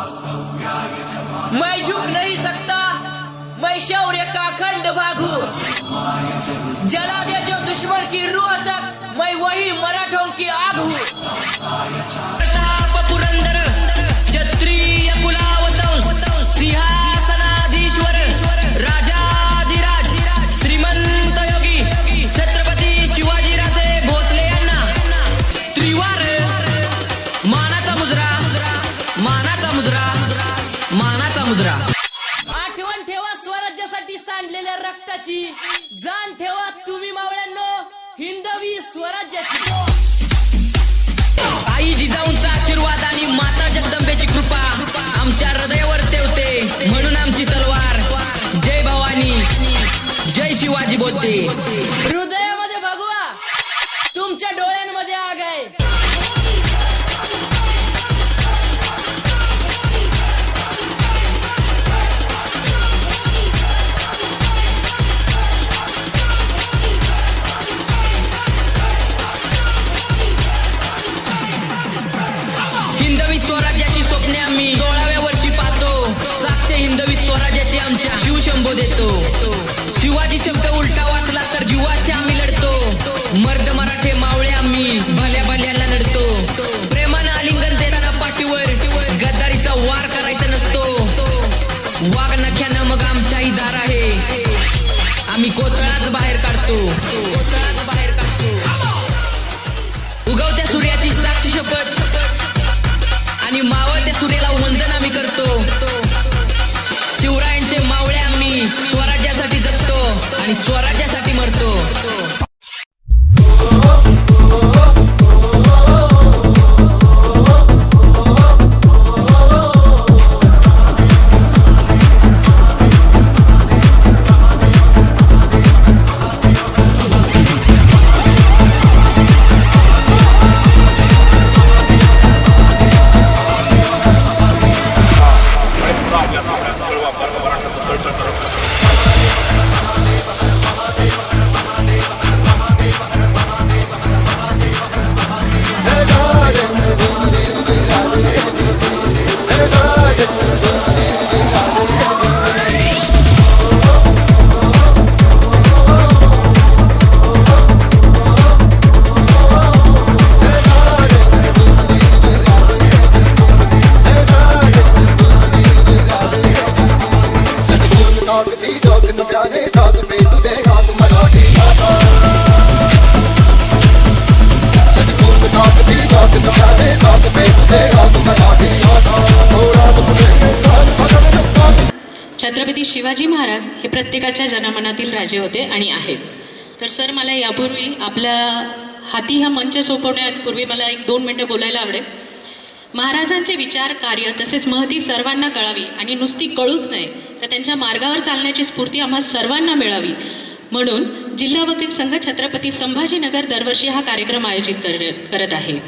मैं झुक नहीं सकता, मैं शौर्य का खंड भाग हूँ। जला दे जो दुश्मन की रूह तक, मैं वही मराठों की आग हूँ। प्रताप पुरंदर क्षत्रिय कुलावतंस, सिंहासनाधीश्वर राजाधिराज श्रीमंत योगी छत्रपती शिवाजीराजे भोसले यांना त्रिवार मानाचा मुजरा, मानाचा मुजरा, मानाचा मुजरा। आठवण ठेवा स्वराज्यासाठी सांडलेल्या रक्ताची, जाण ठेवा तुम्ही मावळ्यांनो हिंदवी स्वराज्याची। आई जिजाऊंचा आशीर्वाद आणि माता जगदंबेची कृपा आमच्या हृदयावर ठेवते, म्हणून आमची तलवार जय भवानी जय शिवाजी बोलते। हृदयामध्ये भगवा, तुमच्या डोळ्यांमध्ये आग आहे। हिंदवी स्वराज्याची स्वप्ने आम्ही 16व्या वर्षी पाहतो, साक्ष हिंदवी स्वराज्याची आमच्या शिवशंभो देतो। शिवाजी शब्द उलटा वाचला तर जीवाशी आम्ही लढतो, मर्द मराठे मावळे आम्ही भल्या भल्याला लढतो। प्रेमानं आलिंगन देताना पाठीवर गद्दारीचा वार करायचा नसतो, वाघ नख्यानं मग आमच्याही दार आहे, आम्ही कोतळाच बाहेर काढतो, कोतळाच बाहेर काढतो। उगवत्या सूर्याची साक्ष शपथ आणि मावळत्या सूर्याला वंदन आम्ही करतो। शिवरायांचे मावळे आम्ही स्वराज्यासाठी जगतो आणि स्वराज्यासाठी मरतो। छत्रपती शिवाजी महाराज हे प्रत्येकाच्या जनमनातील राजे होते आणि आहेत। तर सर, मला यापूर्वी आपल्या हाती हा मंच सोपवण्यापूर्वी मला 1-2 मिनिटं बोलायला आवडेल। महाराजांचे विचार, कार्य तसेच महती सर्वांना कळावी आणि नुसती कळूच नाही तर त्यांच्या मार्गावर चालण्याची स्फूर्ती आम्हा सर्वांना मिळावी, म्हणून जिल्हा वकील संघ छत्रपती संभाजीनगर दरवर्षी हा कार्यक्रम आयोजित करत आहे।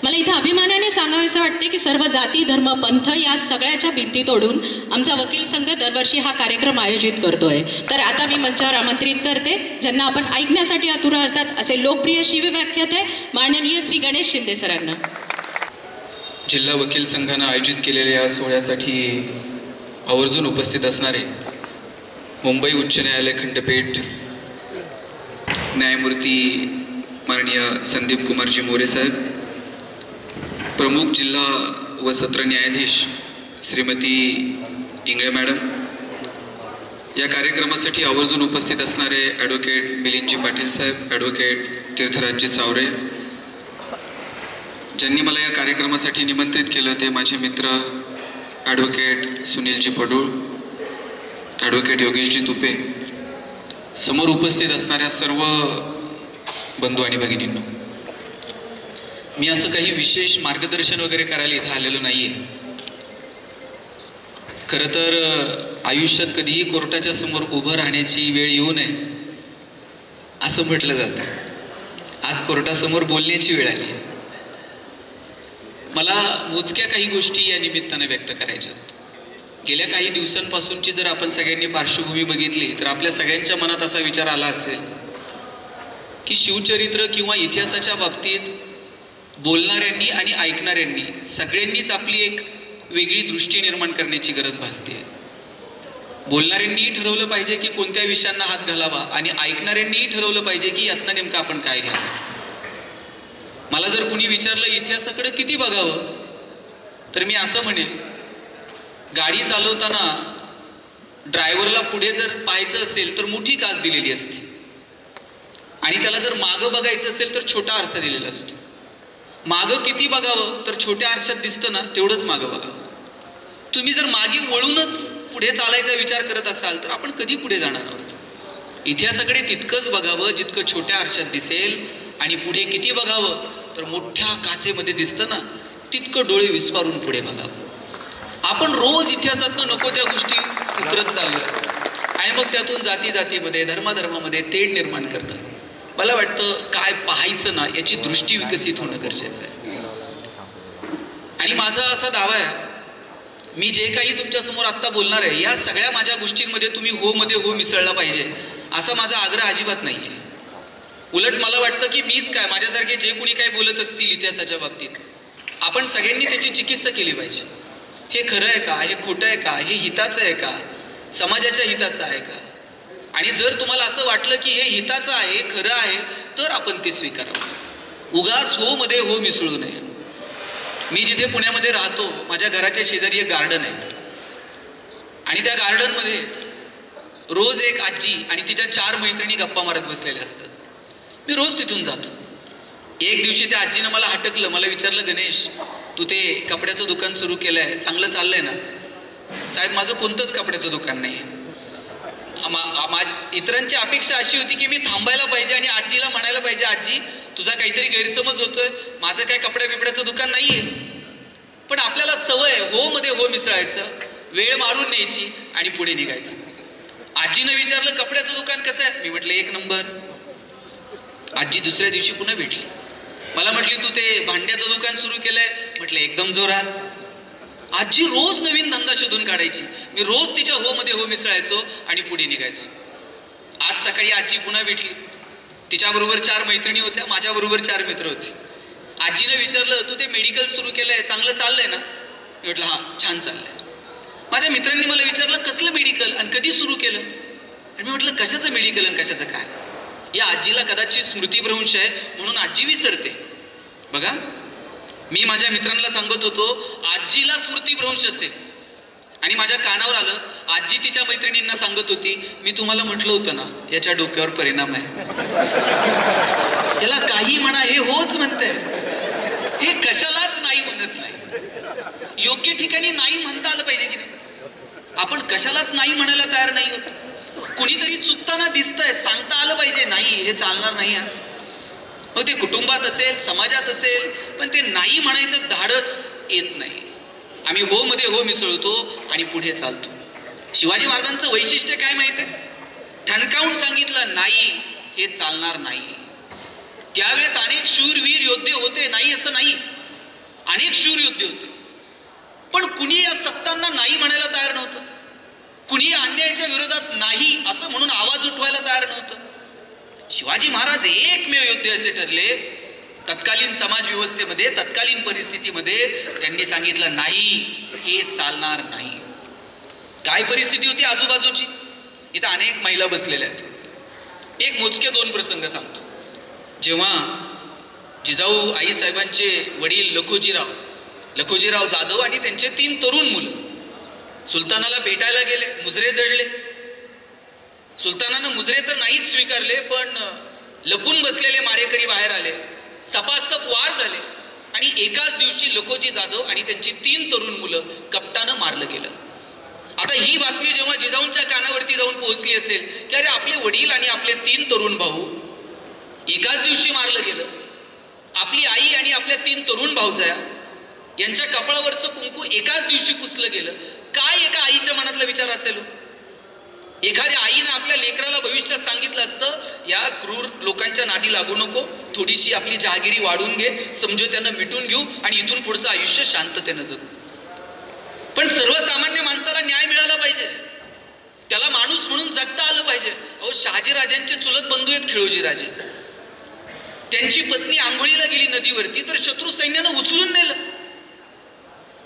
मला इथं अभिमानाने सांगायचं वाटते की सर्व जाती, धर्म, पंथ या सगळ्याच्या भिंती तोडून आमचा वकील संघ दरवर्षी हा कार्यक्रम आयोजित करतोय। तर आता मी मंचावर आमंत्रित करते ज्यांना आपण ऐकण्यासाठी आतुर असतात असे लोकप्रिय शिवव्याख्याते माननीय श्री गणेश शिंदे सरांना। जिल्हा वकील संघानं आयोजित केलेल्या या सोहळ्यासाठी आवर्जून उपस्थित असणारे मुंबई उच्च न्यायालय खंडपीठ न्यायमूर्ती माननीय संदीप कुमारजी मोरे साहेब, प्रमुख जिल्हा व सत्र न्यायाधीश श्रीमती इंगळे मॅडम, या कार्यक्रमासाठी आवर्जून उपस्थित असणारे ॲडव्होकेट मिलिंदजी पाटील साहेब, ॲडव्होकेट तीर्थराजजी चावरे, ज्यांनी मला या कार्यक्रमासाठी निमंत्रित केलं ते माझे मित्र ॲडव्होकेट सुनीलजी पडूळ, ॲडव्होकेट योगेशजी तुपे, समोर उपस्थित असणाऱ्या सर्व बंधू आणि भगिनींनो, मी असं काही विशेष मार्गदर्शन वगैरे करायला इथं आलेलो नाही आहे। खरं तर आयुष्यात कधीही कोर्टाच्या समोर उभं राहण्याची वेळ येऊ नये असं म्हटलं जातं। आज कोर्टासमोर बोलण्याची वेळ आली। मला मोजक्या काही गोष्टी या निमित्तानं व्यक्त करायच्यात। गेल्या काही दिवसांपासूनची जर आपण सगळ्यांनी पार्श्वभूमी बघितली तर आपल्या सगळ्यांच्या मनात असा विचार आला असेल की शिवचरित्र किंवा इतिहासाच्या बाबतीत बोलणाऱ्यांनी आणि ऐकणाऱ्यांनी सगळ्यांनीच आपली एक वेगळी दृष्टी निर्माण करण्याची गरज भासते. बोलणाऱ्यांनीही ठरवलं पाहिजे की कोणत्या विषयांना हात घालावा आणि ऐकणाऱ्यांनीही ठरवलं पाहिजे की यातनं नेमकं आपण काय घ्यावं. मला जर कुणी विचारलं इतिहासाकडे किती बघावं, तर मी असं म्हणेन, गाडी चालवताना ड्रायव्हरला पुढे जर पाहायचं असेल तर मोठी काच दिलेली असते आणि त्याला जर मागं बघायचं असेल तर छोटा आरसा दिलेला असतो. मागं किती बघावं तर छोट्या आरशात दिसतं ना तेवढंच मागं बघावं. तुम्ही जर मागे वळूनच पुढे चालायचा विचार करत असाल तर आपण कधी पुढे जाणार आहोत. इतिहासाकडे तितकंच बघावं जितकं छोट्या आरशात दिसेल आणि पुढे किती बघावं तर मोठ्या काचेमध्ये दिसतं ना तितकं डोळे विस्फारून पुढे बघावं. आपण रोज इतिहासातनं नको त्या गोष्टी उतरत चाललोय आणि मग त्यातून जातीमध्ये धर्मामध्ये तेढ निर्माण करणं. मला वाटतं काय पाहायचं ना याची दृष्टी विकसित होणं गरजेचं आहे. आणि माझा असा दावा आहे, मी जे काही तुमच्या समोर आत्ता बोलणार आहे या सगळ्या माझ्या गोष्टींमध्ये तुम्ही हो मध्ये हो मिसळला पाहिजे असा माझा आग्रह अजिबात नाही आहे. उलट मला वाटतं की मीच काय, माझ्यासारखे जे कोणी काय बोलत असतील इतिहासाच्या बाबतीत आपण सगळ्यांनी त्याची चिकित्सा केली पाहिजे. हे खरं आहे का, हे खोटं आहे का, हे हिताचं आहे का, समाजाच्या हिताचं आहे का. आणि जर तुम्हाला असं वाटलं की हे हिताचं आहे, खरं आहे, तर आपण ते स्वीकारावं. उगाच हो मध्ये हो मिसळू नये. मी जिथे पुण्यामध्ये राहतो माझ्या घराच्या शेजारी एक गार्डन आहे आणि त्या गार्डनमध्ये रोज एक आजी आणि तिच्या 4 मैत्रिणी गप्पा मारत बसलेल्या असतात. मी रोज तिथून जातो. एक दिवशी त्या आजीनं मला हटकलं, मला विचारलं, गणेश तू ते कपड्याचं दुकान सुरू केलंय, चांगलं चाललंय ना? साहेब माझं कोणतंच कपड्याचं दुकान नाही. इतरांची अपेक्षा अशी होती की मी थांबायला पाहिजे आणि आजीला म्हणायला पाहिजे, आजी तुझा काहीतरी गैरसमज होतोय, माझं काय कपड्या बिपड्याचं दुकान नाहीये. पण आपल्याला सवय हो मध्ये हो मिसळायचं, वेळ मारून न्यायची आणि पुढे निघायचं. आजीनं विचारलं कपड्याचं दुकान कसं आहे? मी म्हटलं 1 नंबर. आजी दुसऱ्या दिवशी पुन्हा भेटली. मला म्हटली तू ते भांड्याचं दुकान सुरू केलंय? म्हटलं एकदम जोरात. आजी रोज नवीन धंदा शोधून काढायची. मी रोज तिच्या हो मध्ये हो मिसळायचो आणि पुढे निघायचो. आज सकाळी आजी पुन्हा भेटली. तिच्याबरोबर 4 मैत्रिणी होत्या, माझ्याबरोबर 4 मित्र होते. आजीने विचारलं तू ते मेडिकल सुरू केलंय, चांगलं चाललंय ना? मी म्हटलं हां छान चाललंय. माझ्या मित्रांनी मला विचारलं कसलं मेडिकल आणि कधी सुरू केलं? आणि मी म्हटलं कशाचं मेडिकल आणि कशाचं काय. या आजीला कदाचित स्मृतिभ्रंश आहे म्हणून आजी विसरते. बघा मी माझ्या मित्रांना सांगत होतो आजीला स्मृतिभ्रंश असेल आणि माझ्या कानावर आलं, आजी तिच्या मैत्रिणींना सांगत होती मी तुम्हाला म्हटलं होतं ना याच्या डोक्यावर परिणाम आहे. याला काही म्हणा हे होच म्हणते, हे कशालाच नाही म्हणत नाही. योग्य ठिकाणी नाही म्हणता आलं पाहिजे की नाही. आपण कशालाच नाही म्हणायला तयार नाही होत. कुणीतरी चुकताना दिसतंय, सांगता आलं पाहिजे नाही हे चालणार नाही. मग ते कुटुंबात असेल, समाजात असेल, पण ते नाही म्हणायचं धाडस येत नाही. आम्ही हो मध्ये हो मिसळतो आणि पुढे चालतो. शिवाजी महाराजांचं वैशिष्ट्य काय माहिती आहे? ठणकावून सांगितलं नाही हे चालणार नाही. त्यावेळेस अनेक शूरवीर योद्धे होते, नाही असं नाही, अनेक शूर योद्धे होते, पण कुणी या सत्तांना नाही म्हणायला तयार नव्हतं. कुणी या अन्यायाच्या विरोधात नाही असं म्हणून आवाज उठवायला तयार नव्हतं. शिवाजी महाराज एकमेव योद्धे असे ठरले, तत्कालीन समाज व्यवस्थेमध्ये, तत्कालीन परिस्थितीमध्ये त्यांनी सांगितलं नाही हे चालणार नाही. काय परिस्थिती होती आजूबाजूची? इथं अनेक महिला बसलेल्या आहेत. एक मोजके 2 प्रसंग सांगतो. जेव्हा जिजाऊ आईसाहेबांचे वडील लखोजीराव जाधव आणि त्यांचे 3 तरुण मुलं सुलतानाला भेटायला गेले, मुजरे जडले. सुलतानानं मुजरे तर नाहीच स्वीकारले, पण लपून बसलेले मारेकरी बाहेर आले, सपासप वार झाले आणि एकाच दिवशी लखोजी जाधव आणि त्यांची 3 तरुण मुलं कपटानं मारलं गेलं. आता ही बातमी जेव्हा जिजाऊंच्या कानावरती जाऊन पोहोचली असेल की अरे आपले वडील आणि आपले 3 तरुण भाऊ एकाच दिवशी मारलं गेलं, आपली आई आणि आपल्या 3 तरुण भाऊजया यांच्या कपाळावरचं कुंकू एकाच दिवशी पुसलं गेलं, काय एका आईच्या मनातला विचार असेल? एखाद्या आईनं आपल्या लेकराला भविष्यात सांगितलं असतं या क्रूर लोकांच्या नादी लागू नको, थोडीशी आपली जहागिरी वाढून घे, समझोत्यानं मिटून घेऊ आणि इथून पुढचं आयुष्य शांततेनं जगू. पण सर्वसामान्य माणसाला न्याय मिळाला पाहिजे, त्याला माणूस म्हणून जगता आलं पाहिजे. अहो शहाजीराजांचे चुलत बंधू आहेत खिळोजीराजे, त्यांची पत्नी आंघोळीला गेली नदीवरती तर शत्रू सैन्यानं उचलून नेलं.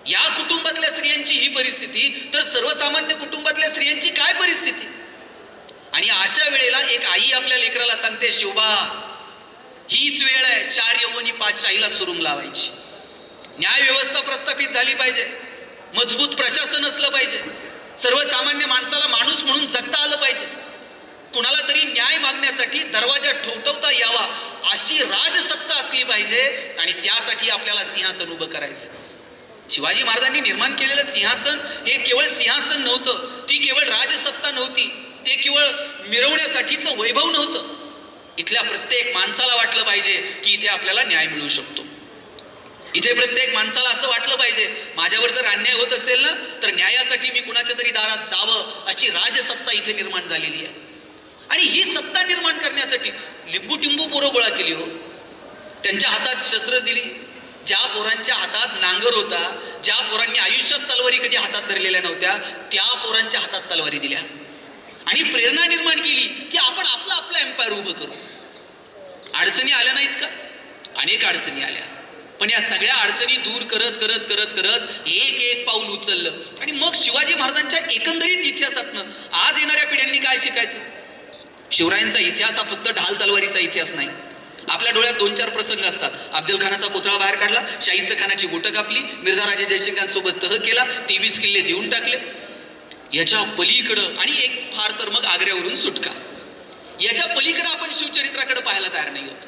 या कुटुंबातल्या स्त्री परिस्थिती, तर सर्वसामान्य कुटुंबातल्या स्त्रियांची काय परिस्थिती? आणि अशा वेळेला एक आई आपल्या लेकराला सांगते, शिवबा हीच वेळ आहे 4 यवनी 5 शाहीला सुरुंग लावायची. न्याय व्यवस्था प्रस्थापित झाली पाहिजे, मजबूत प्रशासन असलं पाहिजे, सर्वसामान्य माणसाला माणूस म्हणून जगता आलं पाहिजे, कुणाला तरी न्याय मागण्यासाठी दरवाजा ठोठवता यावा अशी राजसत्ता असली पाहिजे. आणि त्यासाठी आपल्याला सिंहासन उभं करायचं. शिवाजी महाराजांनी निर्माण केलेलं सिंहासन हे केवळ सिंहासन नव्हतं, ती केवळ राजसत्ता नव्हती, ते केवळ मिरवण्यासाठीचं वैभव नव्हतं. इथल्या प्रत्येक माणसाला वाटलं पाहिजे की इथे आपल्याला न्याय मिळू शकतो. इथे प्रत्येक माणसाला असं वाटलं पाहिजे, माझ्यावर जर अन्याय होत असेल ना, तर न्यायासाठी मी कुणाच्या तरी दारात जावं अशी राजसत्ता इथे निर्माण झालेली आहे. आणि ही सत्ता निर्माण करण्यासाठी लिंबू टिंबू पोरं गोळा केली हो. त्यांच्या हातात शस्त्र दिली. ज्या पोरांच्या हातात नांगर होता, ज्या पोरांनी आयुष्यात तलवारी कधी हातात धरलेल्या नव्हत्या, त्या पोरांच्या हातात तलवारी दिल्या आणि प्रेरणा निर्माण केली की आपण आपलं एम्पायर उभं करू. अडचणी आल्या नाहीत का? अनेक अडचणी आल्या, पण या सगळ्या अडचणी दूर करत करत करत करत एक एक पाऊल उचललं. आणि मग शिवाजी महाराजांच्या एकंदरीत इतिहासातनं आज येणाऱ्या पिढ्यांनी काय शिकायचं? शिवरायांचा इतिहास हा फक्त ढाल तलवारीचा इतिहास नाही. आपल्या डोळ्यात 2-4 प्रसंग असतात. अफजल खानाचा पुतळा बाहेर काढला, शाहिस्त खानाची बोटं कापली, मिर्झा राजे जयसिंगांसोबत तह केला, 23 किल्ले देऊन टाकले. याच्या पलीकडं आणि एक फार तर मग आग्र्यावरून सुटका. याच्या पलीकडं आपण शिवचरित्राकडे पाहायला तयार नाही होत.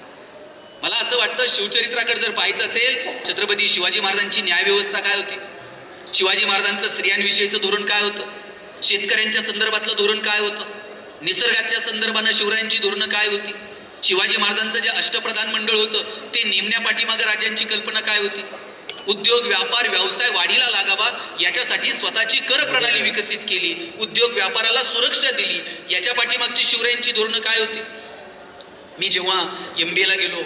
मला असं वाटतं, शिवचरित्राकडे जर पाहायचं असेल, छत्रपती शिवाजी महाराजांची न्याय व्यवस्था काय होती, शिवाजी महाराजांचं स्त्रियांविषयीचं धोरण काय होतं, शेतकऱ्यांच्या संदर्भातलं धोरण काय होतं, निसर्गाच्या संदर्भानं शिवरायांची धोरणं काय होती, शिवाजी महाराजांचं जे अष्टप्रधान मंडळ होतं ते नेमण्या पाठीमागे राज्यांची कल्पना काय होती, उद्योग व्यापार व्यवसाय वाढीला लागावा याच्यासाठी स्वतःची कर प्रणाली विकसित केली, उद्योग व्यापाराला सुरक्षा दिली, याच्या पाठीमागची शिवरायांची धोरणं काय होती. मी जेव्हा MBA ला गेलो,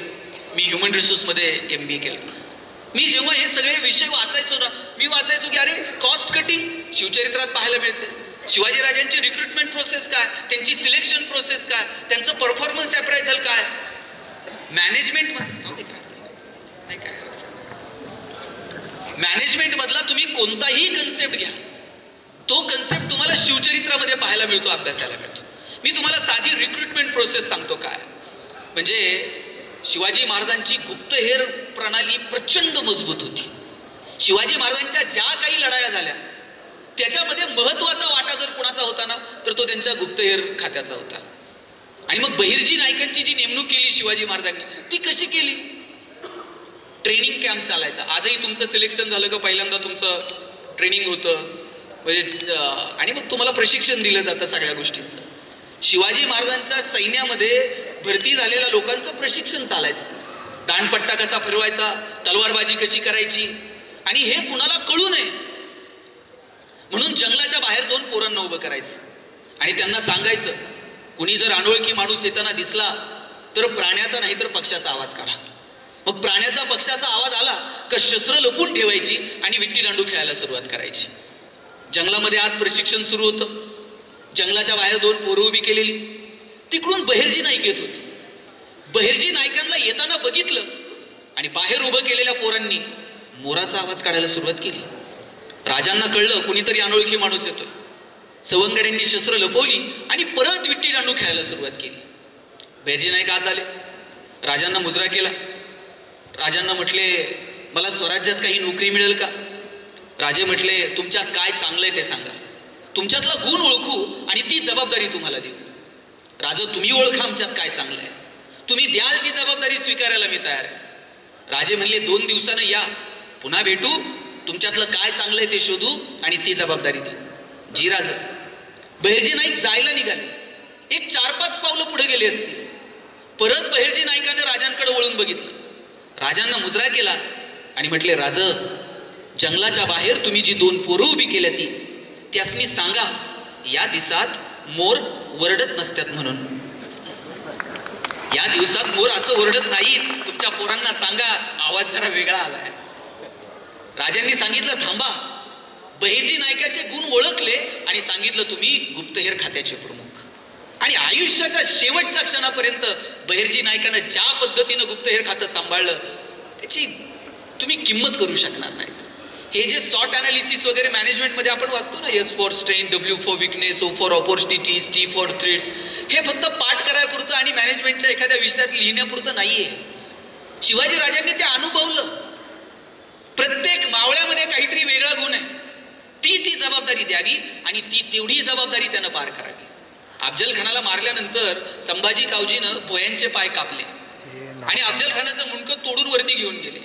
मी ह्युमन रिसोर्समध्ये MBA केलं, मी जेव्हा हे सगळे विषय वाचायचो ना, मी वाचायचो की अरे कॉस्ट कटिंग शिवचरित्रात पाहायला मिळते. शिवाजी राजांची रिक्रुटमेंट प्रोसेस काय, त्यांची सिलेक्शन प्रोसेस काय, त्यांचं परफॉर्मन्स अप्रायझल काय, मॅनेजमेंट मधला तुम्ही कोणताही कन्सेप्ट घ्या, तो कन्सेप्ट तुम्हाला शिवचरित्रामध्ये पाहायला मिळतो, अभ्यासाला मिळतो. मी तुम्हाला साधी रिक्रुटमेंट प्रोसेस सांगतो काय. म्हणजे शिवाजी महाराजांची गुप्तहेर प्रणाली प्रचंड मजबूत होती. शिवाजी महाराजांच्या ज्या काही लढाया झाल्या त्याच्यामध्ये महत्वाचा वाटा जर कोणाचा होता ना, तर तो त्यांच्या गुप्तहेर खात्याचा होता. आणि मग बहिर्जी नायकांची जी नेमणूक केली शिवाजी महाराजांनी, ती कशी केली? ट्रेनिंग कॅम्प चालायचा. आजही तुमचं सिलेक्शन झालं का पहिल्यांदा तुमचं ट्रेनिंग होतं, म्हणजे आणि मग तुम्हाला प्रशिक्षण दिलं जातं सगळ्या गोष्टींचं. शिवाजी महाराजांच्या सैन्यामध्ये भरती झालेल्या लोकांचं प्रशिक्षण चालायचं. दांडपट्टा कसा फिरवायचा, तलवारबाजी कशी करायची, आणि हे कुणाला कळू नये म्हणून जंगलाच्या बाहेर 2 पोरांना उभं करायचं आणि त्यांना सांगायचं, कुणी जर अनोळखी माणूस येताना दिसला तर प्राण्याचा नाही तर पक्षाचा आवाज काढा. मग प्राण्याचा पक्षाचा आवाज आला का शस्त्र लपून ठेवायची आणि विट्टी दांडू खेळायला सुरुवात करायची. जंगलामध्ये आत प्रशिक्षण सुरू होतं. जंगलाच्या बाहेर 2 पोरं उभी केलेली. तिकडून बहिर्जी नाईक येत होते. बहिर्जी नायकांना येताना बघितलं आणि बाहेर उभं केलेल्या पोरांनी मोराचा आवाज काढायला सुरुवात केली. राजांना कळलं कुणीतरी अनोळखी माणूस येतोय. सवंगड्यांनी शस्त्र लपवली आणि परत विट्टी दांडू खेळायला सुरुवात केली. बहिर्जी नाईक आत आले, राजांना मुजरा केला. राजांना म्हटले, मला स्वराज्यात काही नोकरी मिळेल का? राजे म्हटले, तुमच्यात काय चांगलंय ते सांगा, तुमच्यातला गुण ओळखू आणि ती जबाबदारी तुम्हाला देऊ. राजा, तुम्ही ओळखा आमच्यात काय चांगलं आहे, तुम्ही द्याल ती जबाबदारी स्वीकारायला मी तयार आहे. राजे म्हणले, 2 दिवसानं या, पुन्हा भेटू, तुमच्यातलं काय चांगलंय ते शोधू आणि ती जबाबदारी देऊ. जी राजा. बहिर्जी नाईक जायला निघाले. एक 4-5 पावलं पुढे गेले असतील. परत बहिर्जी नाईकाने राजांकडे वळून बघितलं, राजांना मुजरा केला आणि म्हटले, राज, जंगलाच्या बाहेर तुम्ही जी 2 पोरं उभी केल्या ती त्यासनी सांगा या दिवसात मोर वरडत नसतात म्हणून. या दिवसात मोर असं ओरडत नाहीत, तुमच्या पोरांना सांगा. आवाज जरा वेगळा आलाय. राजांनी सांगितलं, थांबा. बहिर्जी नायकाचे गुण ओळखले आणि सांगितलं, तुम्ही गुप्तहेर खात्याचे प्रमुख. आणि आयुष्याच्या शेवटच्या क्षणापर्यंत बहिर्जी नायकानं ज्या पद्धतीनं गुप्तहेर खातं सांभाळलं त्याची तुम्ही किंमत करू शकणार नाही. हे जे सॉट अनालिसिस वगैरे मॅनेजमेंटमध्ये आपण वाचतो ना, S for strength, W for weakness, O for opportunities, T for threats, हे फक्त पाठ करायपुरतं आणि मॅनेजमेंटच्या एखाद्या विषयात लिहिण्यापुरतं नाहीये. शिवाजी राजांनी ते अनुभवलं. प्रत्येक मावळ्यामध्ये काहीतरी वेगळा गुण आहे, ती जबाबदारी द्यावी आणि ती तेवढी जबाबदारी त्यानं पार करावी. अफजल खानाला मारल्यानंतर संभाजी कावजीनं भोयांचे पाय कापले आणि अफजल खानाचं मुंडकं तोडून वरती घेऊन गेले.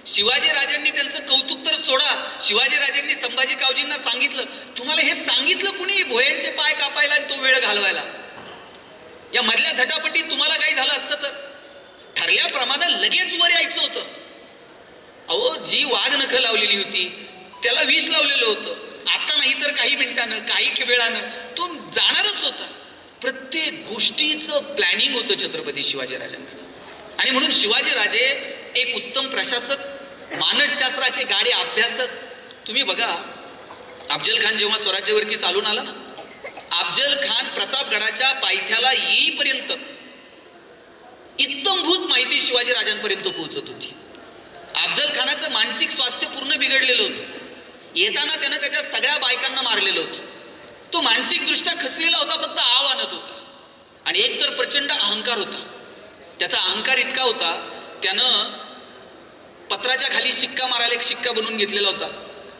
शिवाजी राजांनी त्यांचं कौतुक तर सोडा, शिवाजी राजांनी संभाजी कावजींना सांगितलं, तुम्हाला हे सांगितलं कुणी भोयांचे पाय कापायला आणि तो वेळ घालवायला? या मधल्या झटापटीत तुम्हाला काही झालं असतं तर ठरल्याप्रमाणे लगेच वर यायचं होतं. अहो, जी वाघ नखं लावलेली होती त्याला विष लावलेलं होतं. आता नाही तर काही मिनिटानं, काही वेळानं तो जाणारच होता. प्रत्येक गोष्टीचं प्लॅनिंग होतं छत्रपती शिवाजी राजांना. आणि म्हणून शिवाजी राजे एक उत्तम प्रशासक, मानसशास्त्राचे गाडे अभ्यासक. तुम्ही बघा, अफजल खान जेव्हा स्वराज्यावरती चालून आला ना, अफजल खान प्रतापगडाच्या पायथ्याला येईपर्यंत इत्तमभूत माहिती शिवाजी राजांपर्यंत पोहोचत होती. अफजल खानाचं मानसिक स्वास्थ्य पूर्ण बिघडलेलं होतं. येताना त्यानं त्याच्या सगळ्या बायकांना मारलेलं होतं. तो मानसिक दृष्ट्या खचलेला होता, फक्त आव आणत होता. आणि एक तर प्रचंड अहंकार होता. त्याचा अहंकार इतका होता, त्यानं पत्राच्या खाली शिक्का मारायला एक शिक्का बनवून घेतलेला होता.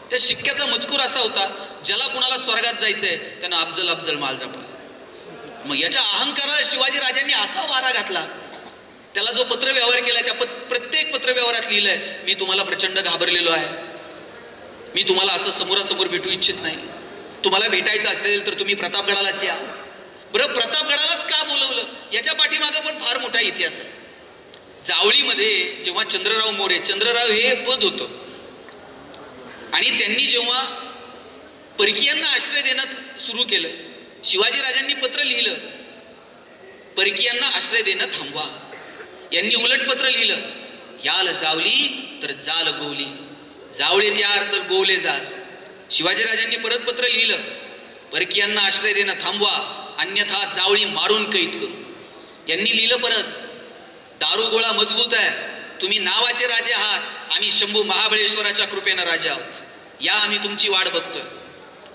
त्या शिक्क्याचा मजकूर असा होता, ज्याला कुणाला स्वर्गात जायचंय त्यानं अफजल अफजल माल जपला. मग याच्या अहंकाराला शिवाजी राजांनी असा वारा घातला. त्याला जो पत्रव्यवहार केलाय त्या प्रत्येक पत्रव्यवहारात लिहिलंय, मी तुम्हाला प्रचंड घाबरलेलो आहे, मी तुम्हाला असं समोरासमोर भेटू इच्छित नाही, तुम्हाला भेटायचं असेल तर तुम्ही प्रतापगडालाच या. बरं, प्रतापगडालाच का बोलवलं याच्या पाठीमागं पण फार मोठा इतिहास आहे. जावळीमध्ये जेव्हा चंद्रराव मोरे, चंद्रराव हे पद होतं, आणि त्यांनी जेव्हा परकीयांना आश्रय देणं सुरू केलं, शिवाजी राजांनी पत्र लिहिलं, परकीयांना आश्रय देणं थांबवा. यांनी उलट पत्र लिहिलं, याल जावली तर जाल गोवली, जावळे त्यार तर गोवले जाल. शिवाजी राजांनी परत पत्र लिहिलं, परकीयांना आश्रय देणं थांबवा, अन्यथा जावळी मारून कैद करू. यांनी लिहिलं परत, दारुगोळा मजबूत आहे, तुम्ही नावाचे राजे आहात, आम्ही शंभू महाबळेश्वराच्या कृपेनं राजे आहोत, या आम्ही तुमची वाट बघतोय.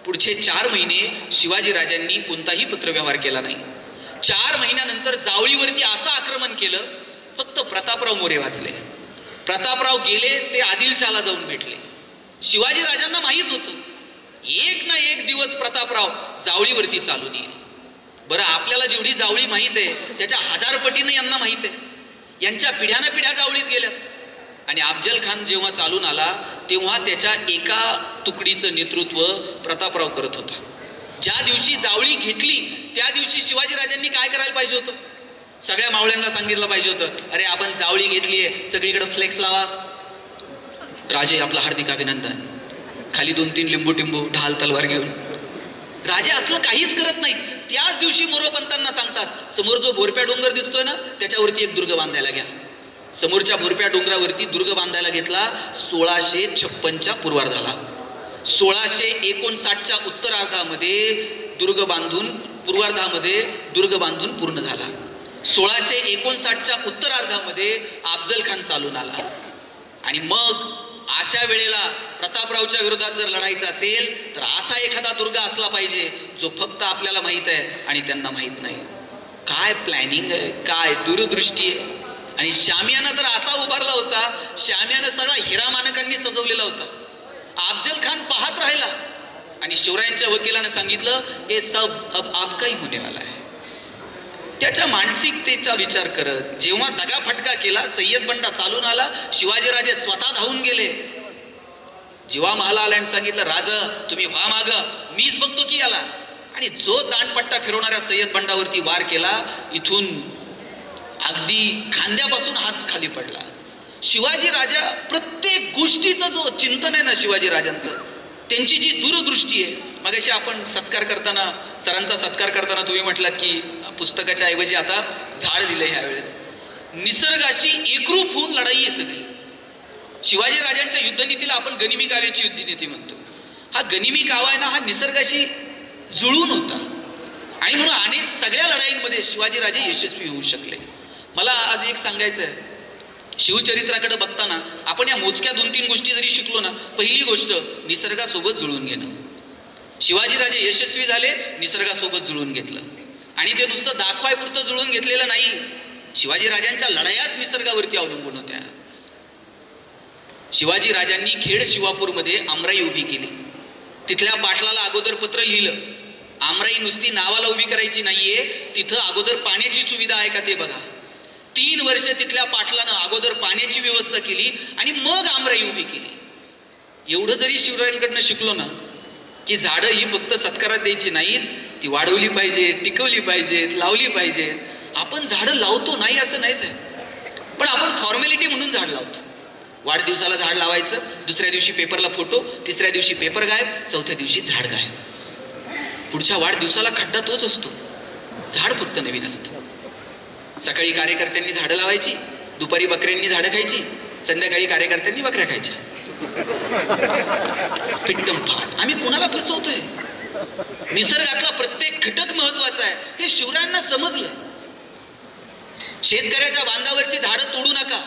पुढचे 4 महिने शिवाजी राजांनी कोणताही पत्रव्यवहार केला नाही. 4 महिन्यानंतर जावळीवरती असं आक्रमण केलं, फक्त प्रतापराव मोरे वाचले. प्रतापराव गेले, ते आदिलशाहला जाऊन भेटले. शिवाजी राजांना माहित होतं, एक ना एक दिवस प्रतापराव जावळीवरती चालून येईल. बरं, आपल्याला जेवढी जावळी माहित आहे त्याच्या 1000 पटीनं यांना माहित आहे. यांच्या पिढ्यानं पिढ्या जावळीत गेल्या. आणि अफजल खान जेव्हा चालून आला तेव्हा त्याच्या एका तुकडीचं नेतृत्व प्रतापराव करत होता. ज्या दिवशी जावळी घेतली त्या दिवशी शिवाजी राजांनी काय करायला पाहिजे होतं? सगळ्या मावळ्यांना सांगितलं पाहिजे होतं, अरे आपण जावळी घेतलीये, सगळीकडे फ्लेक्स लावा, राजे आपलं हार्दिक अभिनंदन, खाली 2-3 लिंबू टिंबू, ढाल तलवार घेऊन. राजे असलं काहीच करत नाहीत. त्याच दिवशी मोरोपंतांना सांगतात, समोर जो भोरप्या डोंगर दिसतोय ना त्याच्यावरती एक दुर्ग बांधायला घ्या. समोरच्या भोरप्या डोंगरावरती दुर्ग बांधायला घेतला. 1656च्या पूर्वार्धाला, 1659च्या उत्तरार्धामध्ये दुर्ग बांधून, पूर्वार्धामध्ये दुर्ग बांधून पूर्ण झाला. 1659च्या उत्तरार्धामध्ये अफजल खान चालून आला. आणि मग अशा वेळेला प्रतापरावच्या विरोधात जर लढायचं असेल तर असा एखादा दुर्ग असला पाहिजे जो फक्त आपल्याला माहित आहे आणि त्यांना माहित नाही. काय प्लॅनिंग आहे, काय दूरदृष्टी आहे. आणि शामियाना तर असा उभारला होता, शामियाना सगळा हिरामानकांनी सजवलेला होता. अफजल खान पाहत राहिला आणि शिवरायांच्या वकिलानं सांगितलं, हे सब अब आपका ही होने वाला है. त्याच्या मानसिकतेचा विचार करत जेव्हा दगाफटका केला, सय्यद बंडा चालून आला, शिवाजीराजे स्वतः धावून गेले. जीवा महाला आला आणि सांगितलं, राजा तुम्ही व्हा माग, मीच बघतो की याला. आणि जो दांडपट्टा फिरवणाऱ्या सय्यद बंडावरती वार केला, इथून अगदी खांद्यापासून हात खाली पडला. शिवाजी राजा प्रत्येक गोष्टीचं जो चिंतन आहे ना शिवाजी राजांचं, त्यांची जी दूरदृष्टी आहे. मगाशी आपण सत्कार करताना, सरांचा सत्कार करताना तुम्ही म्हटलात की पुस्तकाच्या ऐवजी आता झाड दिले. ह्यावेळेस निसर्गाशी एकरूप होऊन लढाई आहे सगळी. शिवाजी राजांच्या युद्धनीतीला आपण गनिमी काव्याची युद्धनीती म्हणतो. हा गनिमी कावा आहे ना, हा निसर्गाशी जुळून होता. आणि म्हणून अनेक सगळ्या लढाईंमध्ये शिवाजी राजे यशस्वी होऊ शकले. मला आज एक सांगायचं आहे, शिवचरित्राकडे बघताना आपण या मोजक्या 2-3 गोष्टी जरी शिकलो ना, पहिली गोष्ट निसर्गासोबत जुळून घेणं. शिवाजीराजे यशस्वी झाले, निसर्गासोबत जुळून घेतलं. आणि ते नुसतं दाखवायपुरतं जुळून घेतलेलं नाही. शिवाजीराजांच्या लढायाच निसर्गावरती अवलंबून होत्या. शिवाजीराजांनी खेड शिवापूरमध्ये आमराई उभी केली. तिथल्या पाटलाला अगोदर पत्र लिहिलं, आमराई नुसती नावाला उभी करायची नाहीये, तिथं अगोदर पाण्याची सुविधा आहे का ते बघा. 3 वर्ष तिथल्या पाटलानं अगोदर पाण्याची व्यवस्था केली आणि मग आमराई उभी केली. एवढं जरी शिवरायांकडनं शिकलो ना, की झाडं ही फक्त सत्कारात द्यायची नाहीत, ती वाढवली पाहिजेत, टिकवली पाहिजेत, लावली पाहिजेत. आपण झाडं लावतो नाही असं नाहीच आहे, पण आपण फॉर्मॅलिटी म्हणून झाड लावतो. वाढदिवसाला झाड लावायचं, दुसऱ्या दिवशी पेपरला फोटो, तिसऱ्या दिवशी पेपर गायब, चौथ्या दिवशी झाड गायब. पुढच्या वाढदिवसाला खड्डा तोच असतो, झाड फक्त नवीन असतं. सकाळी कार्यकर्त्यांनी झाडं लावायची, दुपारी बकऱ्यांनी झाडं खायची, संध्याकाळी कार्यकर्त्यांनी बकऱ्या खायच्या. पिट्टम फाट. आम्ही कुणाला फसवतोय? निसर्गातला प्रत्येक घटक महत्वाचा आहे हे शिवरायांना समजलं. शेतकऱ्याच्या बांधावरची झाडं तोडू नका.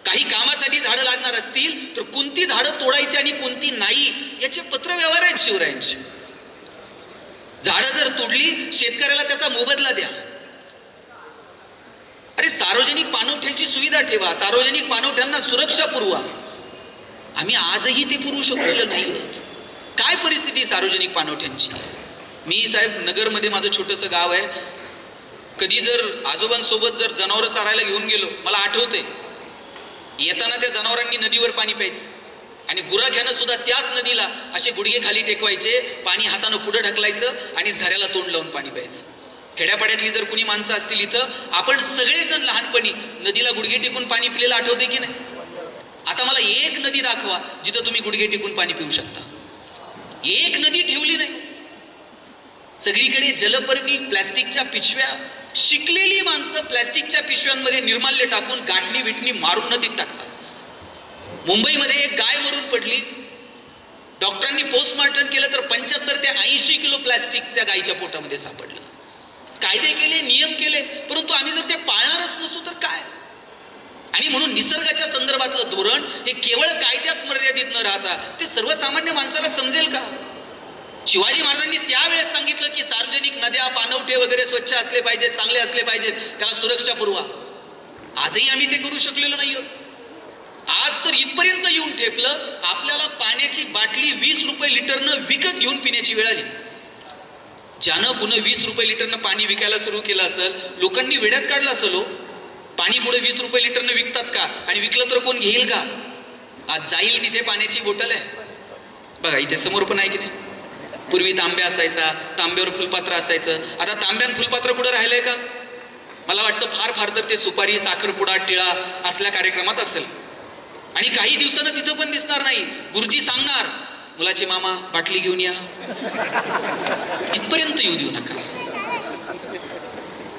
काही कामासाठी झाडं लागणार असतील तर कोणती झाडं तोडायची आणि कोणती नाही याचे पत्रव्यवहार आहेत शिवरायांचे. झाडं जर तोडली, शेतकऱ्याला त्याचा मोबदला द्या. अरे सार्वजनिक पाणवठ्याची सुविधा ठेवा, सार्वजनिक पाणवठ्यांना सुरक्षा पुरवा. आम्ही आजही ते पुरवू शकलेलं नाही. काय परिस्थिती सार्वजनिक पाणवठ्यांची? मी साहेब नगरमध्ये माझं छोटंसं गाव आहे. कधी जर आजोबांसोबत जर जनावरं चारायला घेऊन गेलो, मला आठवते येताना त्या जनावरांनी नदीवर पाणी प्यायचं आणि गुराख्यानं सुद्धा त्याच नदीला असे गुडघे खाली टेकवायचे, पाणी हातानं पुढे ढकलायचं आणि झऱ्याला तोंड लावून पाणी प्यायचं. खेड्यापाड्यातली जर कुणी माणसं असतील इथं, आपण सगळेजण लहानपणी नदीला गुडघे टेकून पाणी पिलेलं आठवते की नाही? आता मला एक नदी दाखवा जिथं तुम्ही गुडघे टेकून पाणी पिऊ शकता. एक नदी ठेवली नाही. सगळीकडे जलपर्णी, प्लॅस्टिकच्या पिशव्या. शिकलेली माणसं प्लॅस्टिकच्या पिशव्यांमध्ये निर्माल्य टाकून गाठणी विटणी मारून नदीत टाकतात. मुंबईमध्ये एक गाय मरून पडली, डॉक्टरांनी पोस्टमॉर्टम केलं तर 75 ते 80 किलो प्लॅस्टिक त्या गायीच्या पोटामध्ये सापडलं. कायदे केले, नियम केले, परंतु आम्ही जर ते पाळणारच नसू तर काय? आणि म्हणून निसर्गाच्या संदर्भातलं धोरण हे केवळ कायद्यात मर्यादित न राहता ते सर्वसामान्य माणसाला समजेल का? शिवाजी महाराजांनी त्यावेळेस सांगितलं की सार्वजनिक नद्या, पाणवठे वगैरे स्वच्छ असले पाहिजेत, चांगले असले पाहिजेत, त्याला सुरक्षा पुरवा. आजही आम्ही ते करू शकलेलो नाही. आज तर इथपर्यंत येऊन ठेपलं, आपल्याला पाण्याची बाटली 20 रुपये लिटरनं विकत घेऊन पिण्याची वेळ आली. ज्यानं कुणं 20 रुपये लिटरनं पाणी विकायला सुरू केलं असेल, लोकांनी वेड्यात काढलं असेल. पाणी कुठे 20 रुपये लिटरनं विकतात का? आणि विकलं तर कोण घेईल का? आज जाईल तिथे पाण्याची बॉटल आहे बघा, इथे समोर पण आहे की नाही. पूर्वी तांब्या असायचा, तांब्यावर फुलपात्र असायचं. आता तांब्यान फुलपात्र कुठं राहिलंय का? मला वाटतं फार फार तर ते सुपारी, साखरपुडा, टिळा असल्या कार्यक्रमात असेल. आणि काही दिवसानं तिथं पण दिसणार नाही. गुरुजी सांगणार, मुलाचे मामा बाटली घेऊन या. इथपर्यंत येऊ देऊ नका.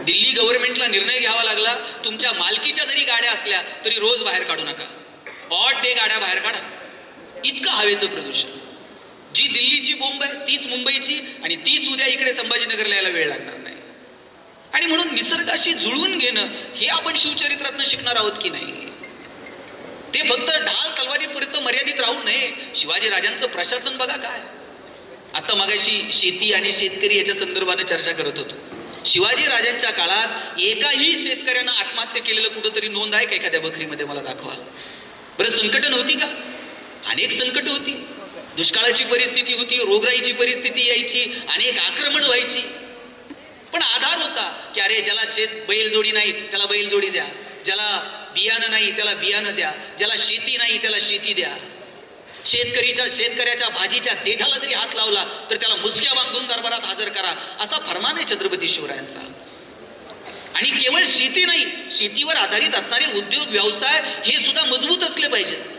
दिल्ली गव्हर्नमेंटला निर्णय घ्यावा लागला, तुमच्या मालकीच्या जरी गाड्या असल्या तरी रोज बाहेर काढू नका, ऑड डे गाड्या बाहेर काढा. इतकं हवेचं प्रदूषण. जी दिल्लीची बोंब आहे तीच मुंबईची, आणि तीच उद्या इकडे संभाजीनगरला यायला वेळ लागणार नाही. आणि म्हणून निसर्गाशी जुळवून घेणं हे आपण शिवचरित्रातनं शिकणार आहोत की नाही? ते फक्त ढाल तलवारीपर्यंत मर्यादित राहू नये. शिवाजी राजांचं प्रशासन बघा काय. आता मगाशी शेती आणि शेतकरी याच्या संदर्भाने चर्चा करत होतो. शिवाजी राजांच्या काळात एकाही शेतकऱ्यानं आत्महत्या केलेलं कुठंतरी नोंद आहे का? एखाद्या बकरीमध्ये मला दाखवा बरं. संकट नव्हती का? अनेक संकट होती. दुष्काळाची परिस्थिती होती, रोगराईची परिस्थिती यायची, अनेक आक्रमण व्हायची, पण आधार होता की अरे ज्याला बैलजोडी नाही त्याला बैलजोडी द्या, ज्याला बियाणं नाही त्याला बियाणं द्या, ज्याला शेती नाही त्याला शेती द्या. शेतकऱ्याच्या भाजीच्या देठाला जरी हात लावला तर त्याला मुसक्या बांधून दरबारात हजर करा, असा फरमान आहे छत्रपती शिवरायांचा. आणि केवळ शेती नाही, शेतीवर आधारित असणारे उद्योग व्यवसाय हे सुद्धा मजबूत असले पाहिजेत.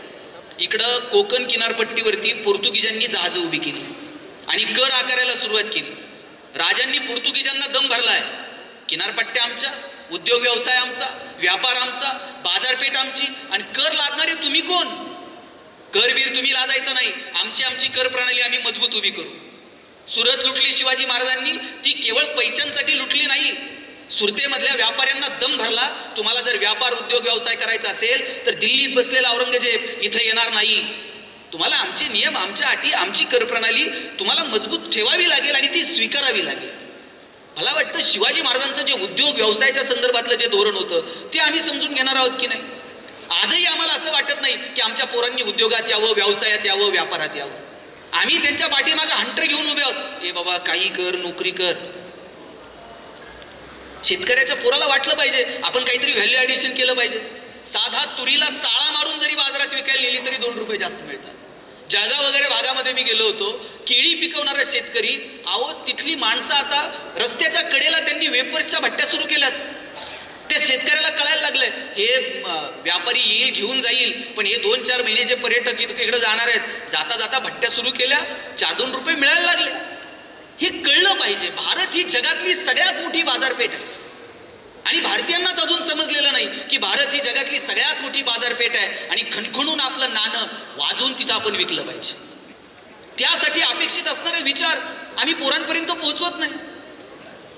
इकडं कोकण किनारपट्टीवरती पोर्तुगीजांनी जहाजं उभी केली आणि कर आकारायला सुरुवात केली. राजांनी पोर्तुगीजांना दम भरलाय. किनारपट्ट्या आमच्या, उद्योग व्यवसाय आमचा, व्यापार आमचा, बाजारपेठ आमची, आणि कर लादणारे तुम्ही कोण? करबीर तुम्ही लादायचं नाही, आमची कर प्रणाली आम्ही मजबूत उभी करू. सुरत लुटली शिवाजी महाराजांनी, ती केवळ पैशांसाठी लुटली नाही, सुरतेमधल्या व्यापाऱ्यांना दम भरला, तुम्हाला जर व्यापार उद्योग व्यवसाय करायचा असेल तर दिल्लीत बसलेला औरंगजेब इथं येणार नाही. तुम्हाला आमचे नियम, आमच्या अटी, आमची करप्रणाली तुम्हाला मजबूत ठेवावी लागेल आणि ती स्वीकारावी लागेल. मला वाटतं शिवाजी महाराजांचं जे उद्योग व्यवसायाच्या संदर्भातलं जे धोरण होतं ते आम्ही समजून घेणार आहोत की नाही. आजही आम्हाला असं वाटत नाही की आमच्या पोरांनी उद्योगात यावं, व्यवसायात यावं, व्यापारात यावं. आम्ही त्यांच्या पाठीमागं हंटर घेऊन उभे आहोत. ए बाबा काही कर, नोकरी कर. शेतकऱ्याच्या पोराला वाटलं पाहिजे आपण काहीतरी व्हॅल्यू ऍडिशन केलं पाहिजे. साधा तुरीला चाळा मारून जरी बाजारात विकायला नेली तरी 2 रुपये जास्त मिळतात. जळगाव वगैरे भागामध्ये मी गेलो होतो, केळी पिकवणारा शेतकरी, अहो तिथली माणसं आता रस्त्याच्या कडेला त्यांनी वेपर्सच्या भट्ट्या सुरू केल्यात. त्या शेतकऱ्याला कळायला लागलंय हे व्यापारी येईल घेऊन जाईल, पण हे 2-4 महिने जे पर्यटक इकडे जाणार आहेत, जाता जाता भट्ट्या सुरू केल्या, 4-2 रुपये मिळायला लागले. हे कळलं पाहिजे. भारत ही जगातली सगळ्यात मोठी बाजारपेठ आहे आणि भारतीयांनाच अजून समजलेलं नाही की भारत ही जगातली सगळ्यात मोठी बाजारपेठ आहे आणि खणखणून आपलं नाणं वाजवून तिथं आपण विकलं पाहिजे. त्यासाठी अपेक्षित असणारे विचार आम्ही पोरांपर्यंत पोहोचवत नाही.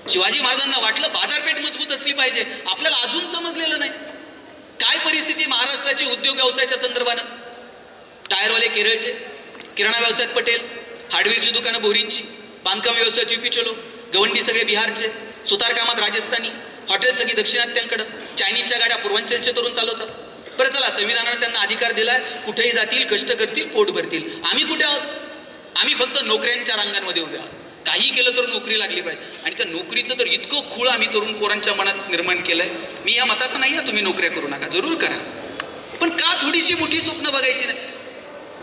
शिवाजी महाराजांना वाटलं बाजारपेठ मजबूत असली पाहिजे, आपल्याला अजून समजलेलं नाही. काय परिस्थिती महाराष्ट्राची उद्योग व्यवसायाच्या संदर्भानं. टायरवाले केरळचे, किराणा व्यवसायात पटेल, हार्डवेअरची दुकानं भोरींची, बांधकाम व्यवसायात युपी चलो, गवंडी सगळे बिहारचे, सुतारकामात राजस्थानी, हॉटेल सगळी दक्षिणात्यांकडं, चायनीजच्या गाड्या पूर्वांचलचे तरुण चालवतात. बरं चला, संविधानाने त्यांना अधिकार दिलाय, कुठेही जातील, कष्ट करतील, पोट भरतील. आम्ही कुठे आहोत? आम्ही फक्त नोकऱ्यांच्या रांगांमध्ये उभे आहोत. काही केलं तर नोकरी लागली पाहिजे आणि त्या नोकरीचं तर इतकं खूळ आम्ही तरुण पोरांच्या मनात निर्माण केलंय. मी या मताचा नाही आहे तुम्ही नोकऱ्या करू नका, जरूर करा, पण का थोडीशी मोठी स्वप्न बघायची नाही.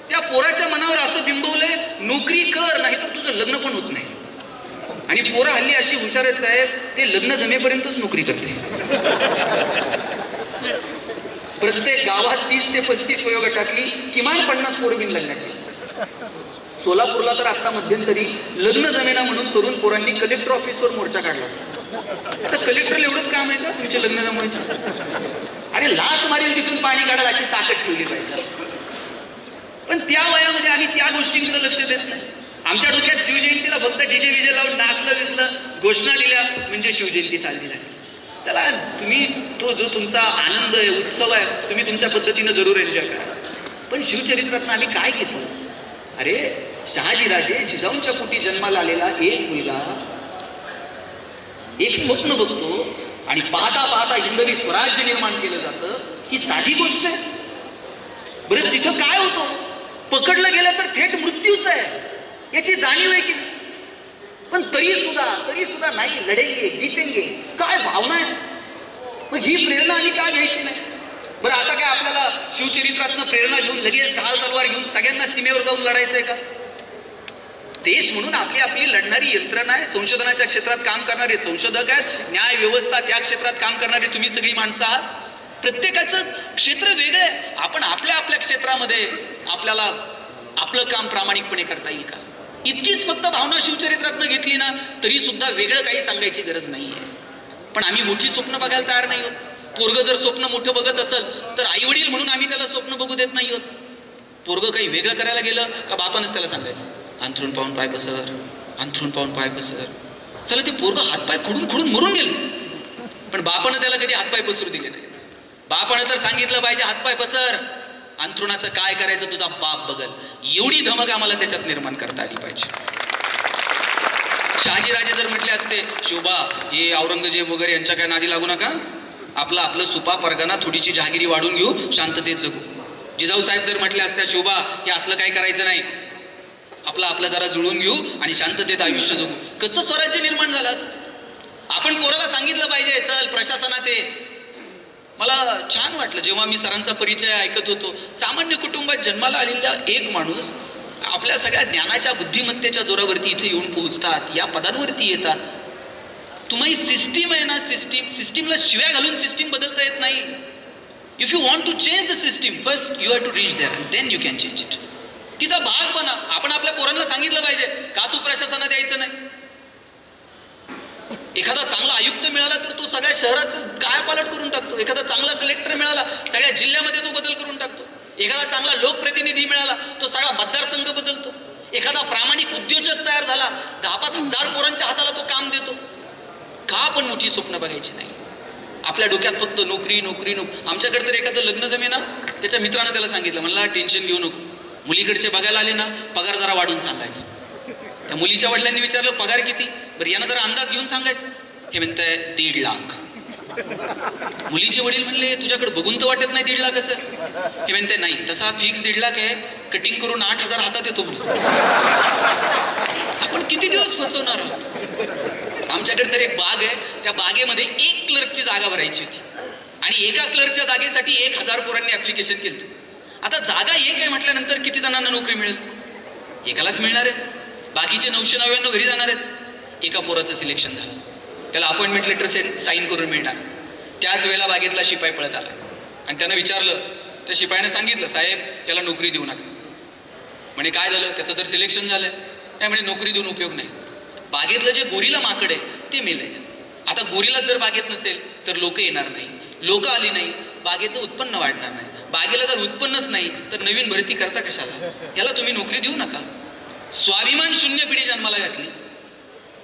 त्या पोराच्या मनावर असं बिंबवलंय नोकरी कर, नाही तर तुझं लग्न पण होत नाही. आणि पोरं हल्ली अशी हुशारच आहे, ते लग्न जमेपर्यंतच नोकरी करते. प्रत्येक गावात 30 ते 35 वयोगटातली किमान 50 पोरं बिन लग्नाची. सोलापूरला तर आता मध्यंतरी लग्न जमेना म्हणून तरुण पोरांनी कलेक्टर ऑफिसवर मोर्चा काढला. आता कलेक्टरला एवढंच काम आहे का तुमचे लग्न जमवायचं? आणि लाच मारेल तिथून पाणी काढायला अशी ताकद ठेवली पाहिजे. पण त्या वयामध्ये आम्ही त्या गोष्टींकडे लक्ष देत नाही. आमच्या डोक्यात शिवजयंतीला फक्त डीजे विजे लावून नाचलं विचलं, घोषणा दिल्या म्हणजे शिवजयंती चालली नाही. त्याला तुम्ही तो जो तुमचा आनंद आहे, उत्सव आहे, तुम्ही तुमच्या पद्धतीनं जरूर एन्जॉय करा. पण शिवचरित्रातनं आम्ही काय घेतलं? अरे शहाजीराजे जिजाऊंच्या पोटी जन्माला आलेला एक मुलगा एक स्वप्न बघतो आणि पाहता पाहता हिंदवी स्वराज्य निर्माण केलं जातं. ही साधी गोष्ट आहे? बरं तिथं काय होतं? पकडलं गेलं तर थेट मृत्यूच आहे, याची जाणीव आहे की नाही? पण तरी सुद्धा नाही, लढेंगे जीतेंगे, काय भावना आहे. मग ही प्रेरणा आम्ही का घ्यायची नाही? बरं आता काय आपल्याला शिवचरित्रातनं प्रेरणा घेऊन लगेच ढाल तलवार घेऊन सगळ्यांना सीमेवर जाऊन लढायचंय का? देश म्हणून आपली लढणारी यंत्रणा आहे, संशोधनाच्या क्षेत्रात काम करणारे संशोधक आहेत, न्याय व्यवस्था त्या क्षेत्रात काम करणारी तुम्ही सगळी माणसं आहात. प्रत्येकाचं क्षेत्र वेगळं आहे. आपण आपल्या क्षेत्रामध्ये आपल्याला आपलं काम प्रामाणिकपणे करता येईल का? इतकीच फक्त भावना शिवचरित्रातनं घेतली ना तरी सुद्धा वेगळं काही सांगायची गरज नाहीये. पण आम्ही मोठी स्वप्न बघायला तयार नाही होत. पोरगं जर स्वप्न मोठं बघत असेल तर आई वडील म्हणून आम्ही त्याला स्वप्न बघू देत नाही होत. पोरगं काही वेगळं करायला गेलं का बापानच त्याला सांगायचं अंथरून पाहून पाय पसर, अंथरून पाहून पाय पसर. चला ते पोरगं हातपाय खुडून मरून गेलं, पण बापानं त्याला कधी हातपाय पसरू दिले नाहीत. बापानं तर सांगितलं पाहिजे हातपाय पसर, अंथरुणाचं काय करायचं तुझा बाप बघल. एवढी धमक आम्हाला त्याच्यात निर्माण करता आली पाहिजे. शहाजीराजे जर म्हटले असते शोभा हे औरंगजेब वगैरे यांच्या काय नादी लागू नका, आपलं सुपा परगाना थोडीशी जहागिरी वाढून घेऊ, शांततेत जगू. जिजाऊ साहेब जर म्हटले असत्या शोभा हे असलं काही करायचं नाही, आपलं जरा जुळून घेऊ आणि शांततेत आयुष्य जगू, कसं स्वराज्य निर्माण झालं असतं? आपण पोराला सांगितलं पाहिजे चल प्रशासनात आहे. मला छान वाटलं जेव्हा मी सरांचा परिचय ऐकत होतो. सामान्य कुटुंबात जन्माला आलेला एक माणूस आपल्या सगळ्या ज्ञानाच्या बुद्धिमत्तेच्या जोरावरती इथे येऊन पोहोचतात, या पदांवरती येतात. तुम्ही सिस्टीम आहे ना, सिस्टीमला शिव्या घालून सिस्टीम बदलता येत नाही. If you want to change the system first you have to reach there and then you can change it. तिचा भाग बना. आपण आपल्या पोरांना सांगितलं पाहिजे का तू प्रशासनात यायचं नाही. एखादा चांगला आयुक्त मिळाला तर तो सगळ्या शहराचं कायापालट करून टाकतो. एखादा चांगला कलेक्टर मिळाला सगळ्या जिल्ह्यामध्ये तो बदल करून टाकतो. एखादा चांगला लोकप्रतिनिधी मिळाला तो सगळा मतदारसंघ बदलतो. एखादा प्रामाणिक उद्योजक तयार झाला 10-5 हजार पोरांच्या हाताला तो काम देतो. का आपण मोठी स्वप्न बघायची नाही? आपल्या डोक्यात फक्त नोकरी नोकरी आमच्याकडे तर एखादं लग्न जमे ना, त्याच्या मित्रानं त्याला सांगितलं, म्हणला टेन्शन घेऊ नको, मुलीकडचे बघायला आले ना पगार जरा वाढून सांगायचं. त्या मुलीच्या वडिलांनी विचारलं पगार किती? बरं यानं जरा अंदाज घेऊन सांगायचं. हे म्हणताय 1.5 लाख. मुलीचे वडील म्हणले तुझ्याकडे बघून तर वाटत नाही 1.5 लाखाचं. हे म्हणते नाही, तसा फिक्स 1.5 लाख आहे, कटिंग करून 8,000 हातात येतो म्हणून. आपण किती दिवस फसवणार आहोत? आमच्याकडे तर एक बाग आहे, त्या बागेमध्ये 1 क्लर्कची जागा भरायची होती आणि एका क्लर्कच्या जागेसाठी 1,000 पोरांनी ऍप्लिकेशन केलं. आता जागा एक आहे म्हटल्यानंतर किती जणांना नोकरी मिळेल? एकालाच मिळणार आहे, बाकीचे 999 घरी जाणार आहेत. एका पोराचं सिलेक्शन झालं, त्याला अपॉइंटमेंट लेटर साईन करून मिळणार. त्याच वेळेला बागेतला शिपाई पळत आला आणि त्यानं विचारलं, त्या शिपाईने सांगितलं साहेब याला नोकरी देऊ नका. म्हणे काय झालं? त्याचं तर सिलेक्शन झालंय. नाही म्हणे नोकरी देऊन उपयोग नाही, बागेतलं जे गोरीला माकड आहे ते मेलंय. आता गोरीला जर बागेत नसेल तर लोक येणार नाही, लोक आली नाही बागेचं उत्पन्न वाढणार नाही, बागेला जर उत्पन्नच नाही तर नवीन भरती करता कशाला? याला तुम्ही नोकरी देऊ नका. स्वाभिमान शून्य पिढी जन्माला घातली.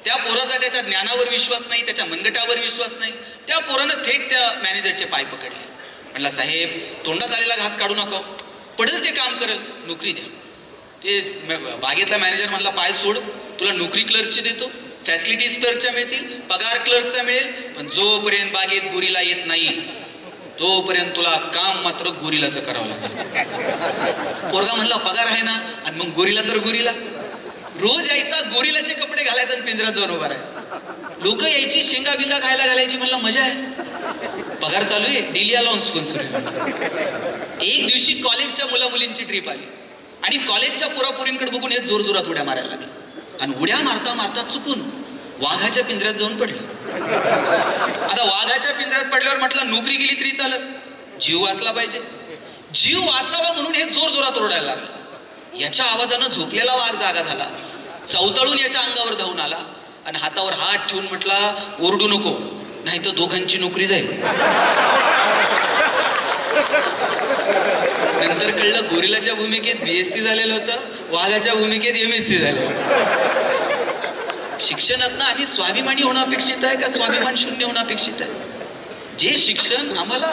त्या पोराचा त्याच्या ज्ञानावर विश्वास नाही, त्याच्या मनगटावर विश्वास नाही. त्या पोरानं थेट त्या मॅनेजरचे पाय पकडले. म्हणला साहेब तोंडात आलेला घास काढू नका, पडेल ते काम करेल, नोकरी द्या. ते बागेतला मॅनेजर म्हणला पाय सोड, तुला नोकरी क्लर्कची देतो, फॅसिलिटीज क्लर्कच्या मिळतील, पगार क्लर्कचा मिळेल, पण जोपर्यंत बागेत गोरीला येत नाही तोपर्यंत तुला काम मात्र गोरीलाचं करावं लागेल. पोरगा म्हणला पगार आहे ना, आणि मग गोरीला तर गोरीला. रोज यायचा, गोरीलाचे कपडे घालायचा आणि पिंजऱ्यात जाऊन उभा राहायचा. लोक यायची, शेंगा बिंगा खायला घालायची. म्हणला मजा आहे, पगार चालू आहे, डिलिया लावून स्पॉन्सर. एक दिवशी कॉलेजच्या मुला मुलींची ट्रिप आली आणि कॉलेजच्या पोरापोरींकडे बघून हे जोर जोरात उड्या मारायला लागले आणि उड्या मारता मारता चुकून वाघाच्या पिंजऱ्यात जाऊन पडले. आता वाघाच्या पिंजऱ्यात पडल्यावर म्हटलं नोकरी गेली तरी चालत, जीव वाचला पाहिजे. जीव वाचावा म्हणून हे जोर जोरात ओरडायला लागलं. याच्या आवाजानं झोपलेला वाघ जागा झाला, चवताळून याच्या अंगावर धावून आला आणि हातावर हात ठेवून म्हटला ओरडू नको, नाही तर दोघांची नोकरी जाईल. नंतर कळलं गोरिलाच्या भूमिकेत BSc झालेलं होतं, वाघाच्या भूमिकेत MSc झालेलं. शिक्षणात ना आम्ही स्वाभिमानी होणं अपेक्षित आहे का स्वाभिमान शून्य होणं अपेक्षित आहे? जे शिक्षण आम्हाला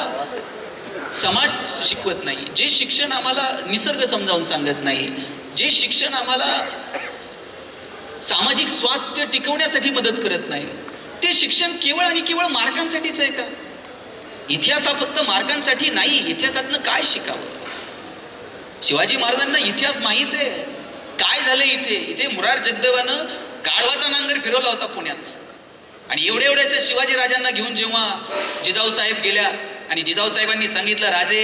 समाज शिकवत नाही, जे शिक्षण आम्हाला निसर्ग समजावून सांगत नाही, जे शिक्षण आम्हाला सामाजिक स्वास्थ्य टिकवण्यासाठी मदत करत नाही, ते शिक्षण केवळ आणि केवळ मार्कांसाठीच आहे का? इतिहास हा फक्त मार्कांसाठी नाही. इतिहासातनं काय शिकावं? शिवाजी महाराजांना इतिहास माहित आहे. काय झालं इथे मुरार जगदेवानं गाढवाचा नांगर फिरवला होता पुण्यात आणि एवढ्याशा शिवाजी राजांना घेऊन जेव्हा जिजाऊ साहेब गेल्या आणि जिजाऊ साहेबांनी सांगितलं राजे,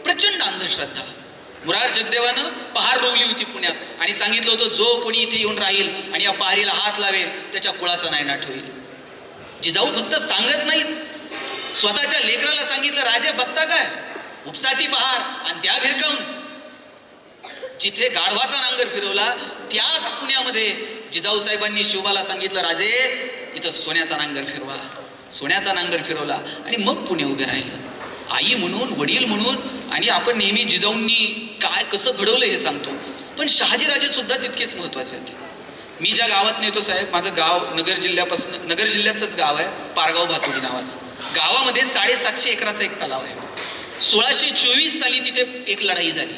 प्रचंड अंधश्रद्धा. मुरार जगदेवानं पहार रोवली होती पुण्यात आणि सांगितलं होतं जो कोणी इथे येऊन राहील आणि या पहारीला हात लावेल त्याच्या कुळाचा नायनाट होईल. जिजाऊ फक्त सांगत नाहीत, स्वतःच्या लेकराला सांगितलं राजे बघता काय, उपसाती पहार आणि त्या भिरकावून. जिथे गाढवाचा नांगर फिरवला त्याच पुण्यामध्ये जिजाऊ साहेबांनी शिवबाला सांगितलं राजे इथं सोन्याचा नांगर फिरवा. सोन्याचा नांगर फिरवला आणि मग पुणे उभे राहिलं. आई म्हणून, वडील म्हणून. आणि आपण नेहमी जिजाऊंनी काय कसं घडवलं हे सांगतो, पण शहाजीराजे सुद्धा तितकेच महत्वाचे होते. मी ज्या गावात नेतो साहेब, माझं गाव नगर जिल्ह्यातच गाव आहे, पारगाव भातुडी नावाचं. गावामध्ये 750 एकराचा एक तलाव आहे. 1624 साली तिथे एक लढाई झाली,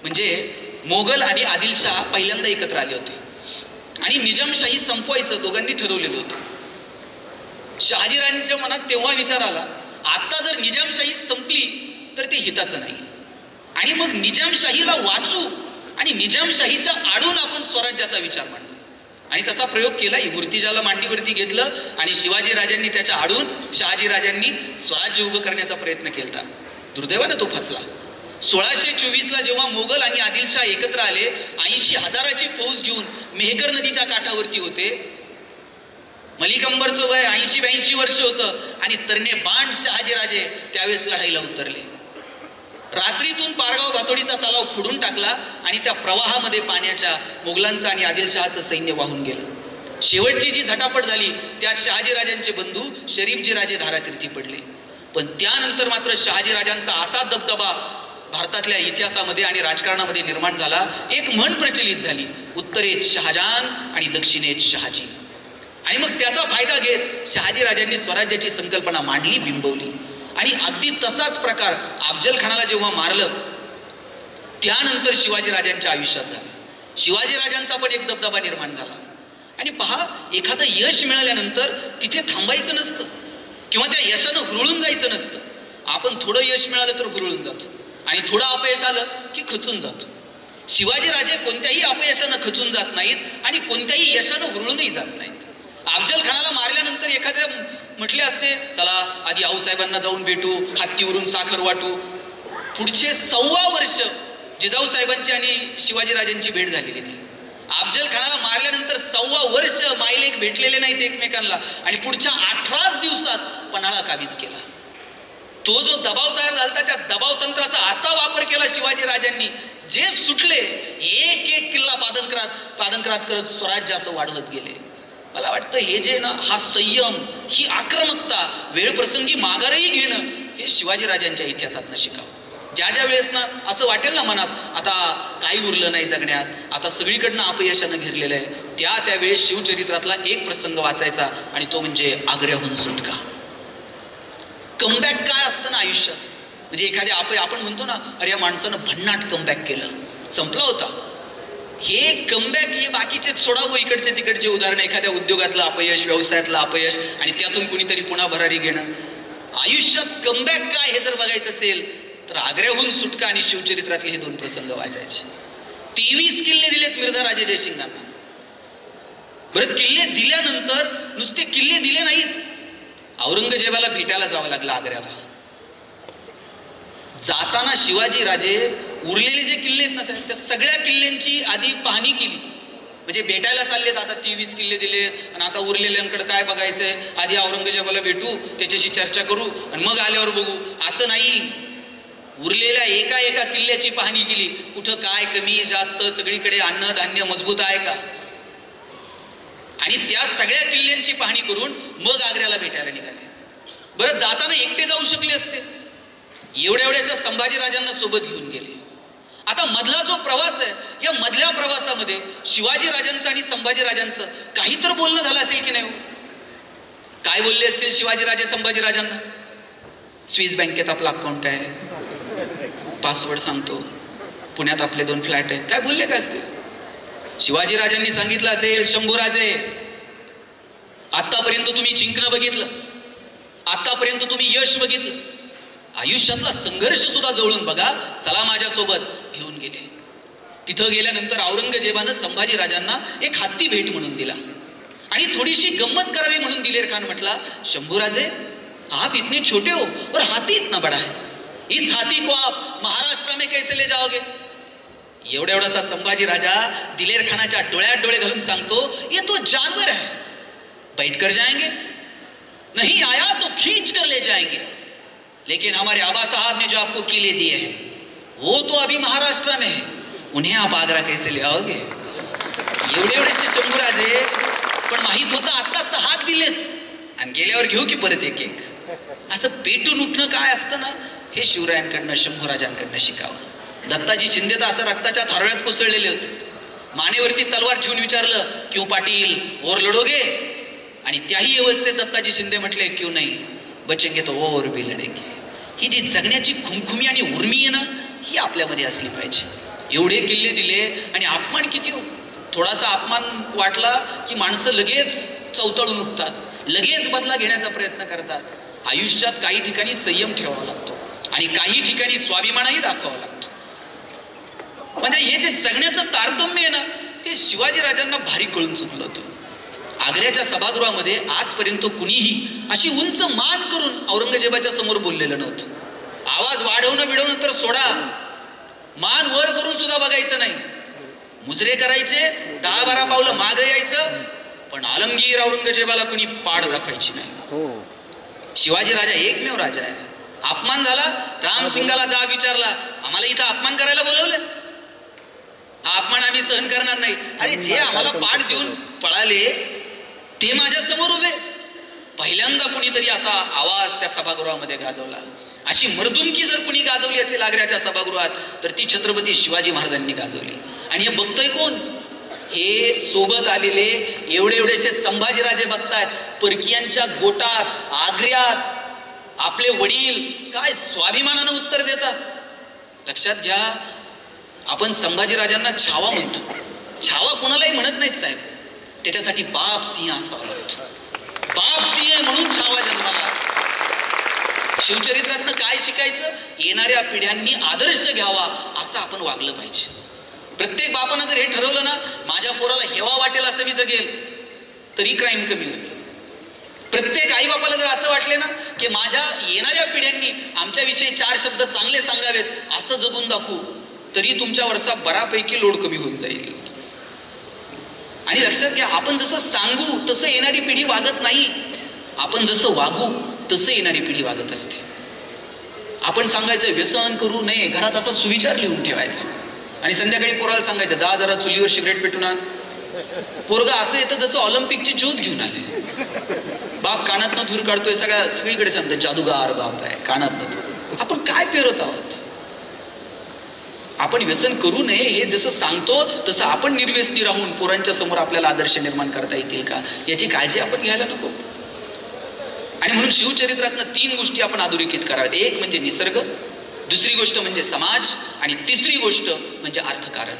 म्हणजे मोगल आणि आदिलशाह पहिल्यांदा एकत्र आले होते आणि निजामशाही संपवायचं दोघांनी ठरवलेलं होतं. शहाजीराजांच्या मनात तेव्हा विचार आला, आता जर निजामशाही संपली तर ते हिताचं नाही आणि मग निजामशाहीला वाचू आणि निजामशाहीच्या आडून आपण स्वराज्याचा विचार मांडू. आणि तसा प्रयोग केला. मूर्तिजाला मांडीवरती घेतलं आणि शिवाजी राजांनी त्याच्या आडून शहाजीराजांनी स्वराज्य उभं करण्याचा प्रयत्न केला. दुर्दैवानं तो फसला. 1624ला जेव्हा मोगल आणि आदिलशाह एकत्र आले, 80,000ची फौज घेऊन मेहकर नदीच्या काठावरती होते. मलिक अंबरचं वय 80-82 वर्ष होतं आणि तरणे बाण शहाजीराजे त्यावेळेस लढाईला उतरले. रात्रीतून पारगाव भातोडीचा तलाव फोडून टाकला आणि त्या प्रवाहामध्ये पाण्याच्या मोगलांचं आणि आदिलशहाचं सैन्य वाहून गेलं. शेवटची जी झटापट झाली त्यात शहाजीराजांचे बंधू शरीफजी राजे धारातीर्थी पडले. पण त्यानंतर मात्र शहाजीराजांचा असा दबदबा भारतातल्या इतिहासामध्ये आणि राजकारणामध्ये निर्माण झाला. एक म्हण प्रचलित झाली, उत्तरेत शहाजहान आणि दक्षिणेत शहाजी. आणि मग त्याचा फायदा घेत शहाजीराजांनी स्वराज्याची संकल्पना मांडली, बिंबवली. आणि अगदी तसाच प्रकार अफजल खानाला जेव्हा मारलं त्यानंतर शिवाजीराजांच्या आयुष्यात झाला. शिवाजीराजांचा पण एक दबदबा निर्माण झाला. आणि पहा, एखादं यश मिळाल्यानंतर तिथे थांबायचं नसतं किंवा त्या यशानं हुरळून जायचं नसतं. आपण थोडं यश मिळालं तर हुरळून जातो आणि थोडं अपयश आलं की खचून जातो. शिवाजीराजे कोणत्याही अपयशानं खचून जात नाहीत आणि कोणत्याही यशानं हुरळूनही जात नाहीत. अफजल खानाला मारल्यानंतर एखाद्या म्हटले असते, चला आधी आऊसाहेबांना जाऊन भेटू, हत्तीवरून साखर वाटू. पुढचे 1.25 वर्ष जिजाऊ साहेबांची आणि शिवाजीराजांची भेट झालेली नाही. अफजल खानाला मारल्यानंतर 1.25 वर्ष मायलेक भेटलेले नाहीत एकमेकांना आणि पुढच्या 18 दिवसात पन्हाळा काबीज केला. तो जो दबाव तयार झाला त्या दबाव तंत्राचा असा वापर केला शिवाजीराजांनी, जे सुटले एक एक किल्ला पादंकरात करत स्वराज्य असं वाढवत गेले. मला वाटतं हे जे ना, हा संयम, ही आक्रमकता, वेळप्रसंगी माघारही घेणं, हे शिवाजीराजांच्या इतिहासातनं शिकावं. ज्या ज्या वेळेस ना असं वाटेल ना मनात, आता काही उरलं नाही जगण्यात, आता सगळीकडनं अपयशानं घेरलेलं आहे, त्या वेळेस शिवचरित्रातला एक प्रसंग वाचायचा आणि तो म्हणजे आग्र्याहून सुटका. कमबॅक काय असतं ना आयुष्यात, म्हणजे एखाद्या आपण म्हणतो ना, अरे या माणसानं भन्नाट कमबॅक केलं, संपला होता. हे कमबॅक हे बाकीचे सोडावं, इकडचे तिकडचे उदाहरण, एखाद्या उद्योगातलं अपयश, व्यवसायातलं अपयश आणि त्यातून कुणीतरी पुन्हा भरारी घेणं. आयुष्यात कमबॅक काय हे जर बघायचं असेल तर आग्र्याहून सुटका आणि शिवचरित्रातले हे 2 प्रसंग वाचायचे. 23 किल्ले दिलेत मिर्झा राजे जयसिंगांना. बरं, किल्ले दिल्यानंतर नुसते किल्ले दिले नाहीत, औरंगजेबाला भेटायला जावं लागलं आग्र्याला. जाताना शिवाजी राजे उरलेले जे किल्ले आहेत ना त्या सगळ्या किल्ल्यांची आधी पाहणी केली. म्हणजे भेटायला चाललेत, आता 23 किल्ले दिलेत आणि आता उरलेल्यांकडे काय बघायचंय, आधी औरंगजेबाला भेटू, त्याच्याशी चर्चा करू आणि मग आल्यावर बघू, असं नाही. उरलेल्या एका किल्ल्याची पाहणी केली. कुठं काय कमी जास्त, सगळीकडे अन्न धान्य मजबूत आहे का, आणि त्या सगळ्या किल्ल्यांची पाहणी करून मग आग्र्याला भेटायला निघाले. बरं, जाताना एकटे जाऊ शकले असते, एवढ्याशा संभाजीराजांना सोबत घेऊन गेले. आता मधला जो प्रवास आहे, या मधल्या प्रवासामध्ये शिवाजीराजांचं आणि संभाजीराजांचं काही तर बोलणं झालं असेल की नाही? काय बोलले असतील शिवाजीराजे संभाजीराजांना? स्विस बँकेत आपला अकाउंट आहे, पासवर्ड सांगतो, पुण्यात आपले 2 फ्लॅट आहेत, काय बोलले काय असतील? शिवाजीराजांनी सांगितलं असेल, शंभूराजे, आतापर्यंत तुम्ही जिंकणं बघितलं, आतापर्यंत तुम्ही यश बघितलं, आयुष्यातला संघर्ष सुद्धा जवळून बघा, चला माझ्यासोबत. घेऊन गेले. तिथं गेल्यानंतर औरंगजेबानं संभाजीराजांना एक हत्ती भेट म्हणून दिला आणि थोडीशी गंमत करावी म्हणून दिलेर खान म्हटला, शंभूराजे आप इतने छोटे हो और हाथी इतना बड़ा है, इस हाथी को आप महाराष्ट्र में कैसे ले जाओगे? एवढासा संभाजी राजा दिलेर खानाच्या डोळ्यात डोळे घालून सांगतो, ये तो जानवर है, बैठ कर जाएंगे, नहीं आया तो खींच कर ले जाएंगे, लेकिन हमारे आबा साहब ने जो आपको किले दिए हैं वो तो अभी महाराष्ट्र में है, उन्हें आप आगरा कैसे ले आओगे? एवढेचे शंभूराजे, पण माहित होतं आता हात दिलेत आणि गेल्यावर घेऊ की परत एक एक. असं पेटून उठणं काय असतं ना, हे शिवरायांकडनं शंभूराजांकडनं शिकावं. दत्ताजी शिंदे तर असं रक्ताच्या थारोळ्यात कोसळलेले होते. मानेवरती तलवार ठेवून विचारलं, क्यों पाटील और लढोगे? आणि त्याही अवस्थेत दत्ताजी शिंदे म्हटले, क्यों नाही, बचेंगे तो और भी लढेंगे. ही जी जगण्याची खुमखुमी आणि उर्मी आहे ना, ही आपल्यामध्ये असली पाहिजे. एवढे किल्ले दिले आणि अपमान किती हो. थोडासा अपमान वाटला की माणसं लगेच चवतळून उठतात, लगेच बदला घेण्याचा प्रयत्न करतात. आयुष्यात काही ठिकाणी संयम ठेवावा लागतो आणि काही ठिकाणी स्वाभिमानही दाखवावा लागतो. म्हणजे हे जे जगण्याचं तारतम्य आहे ना, हे शिवाजीराजांना भारी कळून चुकलं होतं. आग्र्याच्या सभागृहामध्ये आजपर्यंत कुणीही अशी उंच मान करून औरंगजेबाच्या समोर बोललेलं नव्हतं. आवाज वाढवणं बिडवणं तर सोडा, मान वर करून सुद्धा बघायचं नाही. मुजरे करायचे, 10-12 पावलं मागं यायचं, पण आलमगीर औरंगजेबाला कुणी पाड दाखवायची नाही. शिवाजी राजा एकमेव राजा आहे. अपमान झाला, रामसिंगाला जा विचारला, आम्हाला इथं अपमान करायला बोलवलं, हा अपमान आम्ही सहन करणार नाही. अरे जे आम्हाला पाठ देऊन पळाले ते माझ्या समोर उभे. पहिल्यांदा कुणीतरी असा आवाज त्या सभागृहामध्ये गाजवला. अशी मर्दुमकी जर कुणी गाजवली असेल आग्र्याच्या सभागृहात तर ती छत्रपती शिवाजी महाराजांनी गाजवली. आणि हे बघतोय कोण? हे सोबत आलेले एवढेसे संभाजीराजे बघतायत, परकीयांच्या गोटात आग्र्यात आपले वडील काय स्वाभिमानानं उत्तर देतात. लक्षात घ्या, आपण संभाजीराजांना छावा म्हणतो. छावा कोणालाही म्हणत नाहीत साहेब, त्याच्यासाठी बाप सिंह असावा लागतो. बाप सिंह म्हणून छावा जन्माला. शिवचरित्रातनं काय शिकायचं? येणाऱ्या पिढ्यांनी आदर्श घ्यावा असं आपण वागलं पाहिजे. प्रत्येक बापानं जर हे ठरवलं ना, माझ्या पोराला हेवा वाटेल असं मी जगेल, तरी क्राईम कमी होईल. प्रत्येक आई बापाला जर असं वाटले ना की माझ्या येणाऱ्या पिढ्यांनी आमच्याविषयी 4 शब्द चांगले सांगावेत असं जगून दाखवू, तरी तुमच्यावरचा बऱ्यापैकी लोड कमी होऊन जाईल. आणि लक्षात घ्या, आपण जसं सांगू तसं येणारी पिढी वागत नाही, आपण जसं वागू तसं येणारी पिढी वागत असते. आपण सांगायचं व्यसन करू नये, घरात असा सुविचार लिहून ठेवायचा आणि संध्याकाळी पोराला सांगायचं जा जरा चुलीवर सिगरेट पेटून आण. पोरगा असं येतं जसं ऑलिम्पिकची ज्योत घेऊन आले. बाप कानातनं धूर काढतोय, सगळीकडे सांगतात जादूगार बाप आहे, कानातनं धूर. आपण काय पेरत आहोत? आपण व्यसन करू नये हे जसं सांगतो तसं आपण निर्व्यसनी राहून पोरांच्या समोर आपल्याला आदर्श निर्माण करता येतील का याची काळजी आपण घ्यायला नको. आणि म्हणून शिवचरित्रातनं 3 गोष्टी आपण अधोरेखित कराव्यात. एक म्हणजे निसर्ग, दुसरी गोष्ट म्हणजे समाज आणि तिसरी गोष्ट म्हणजे अर्थकारण.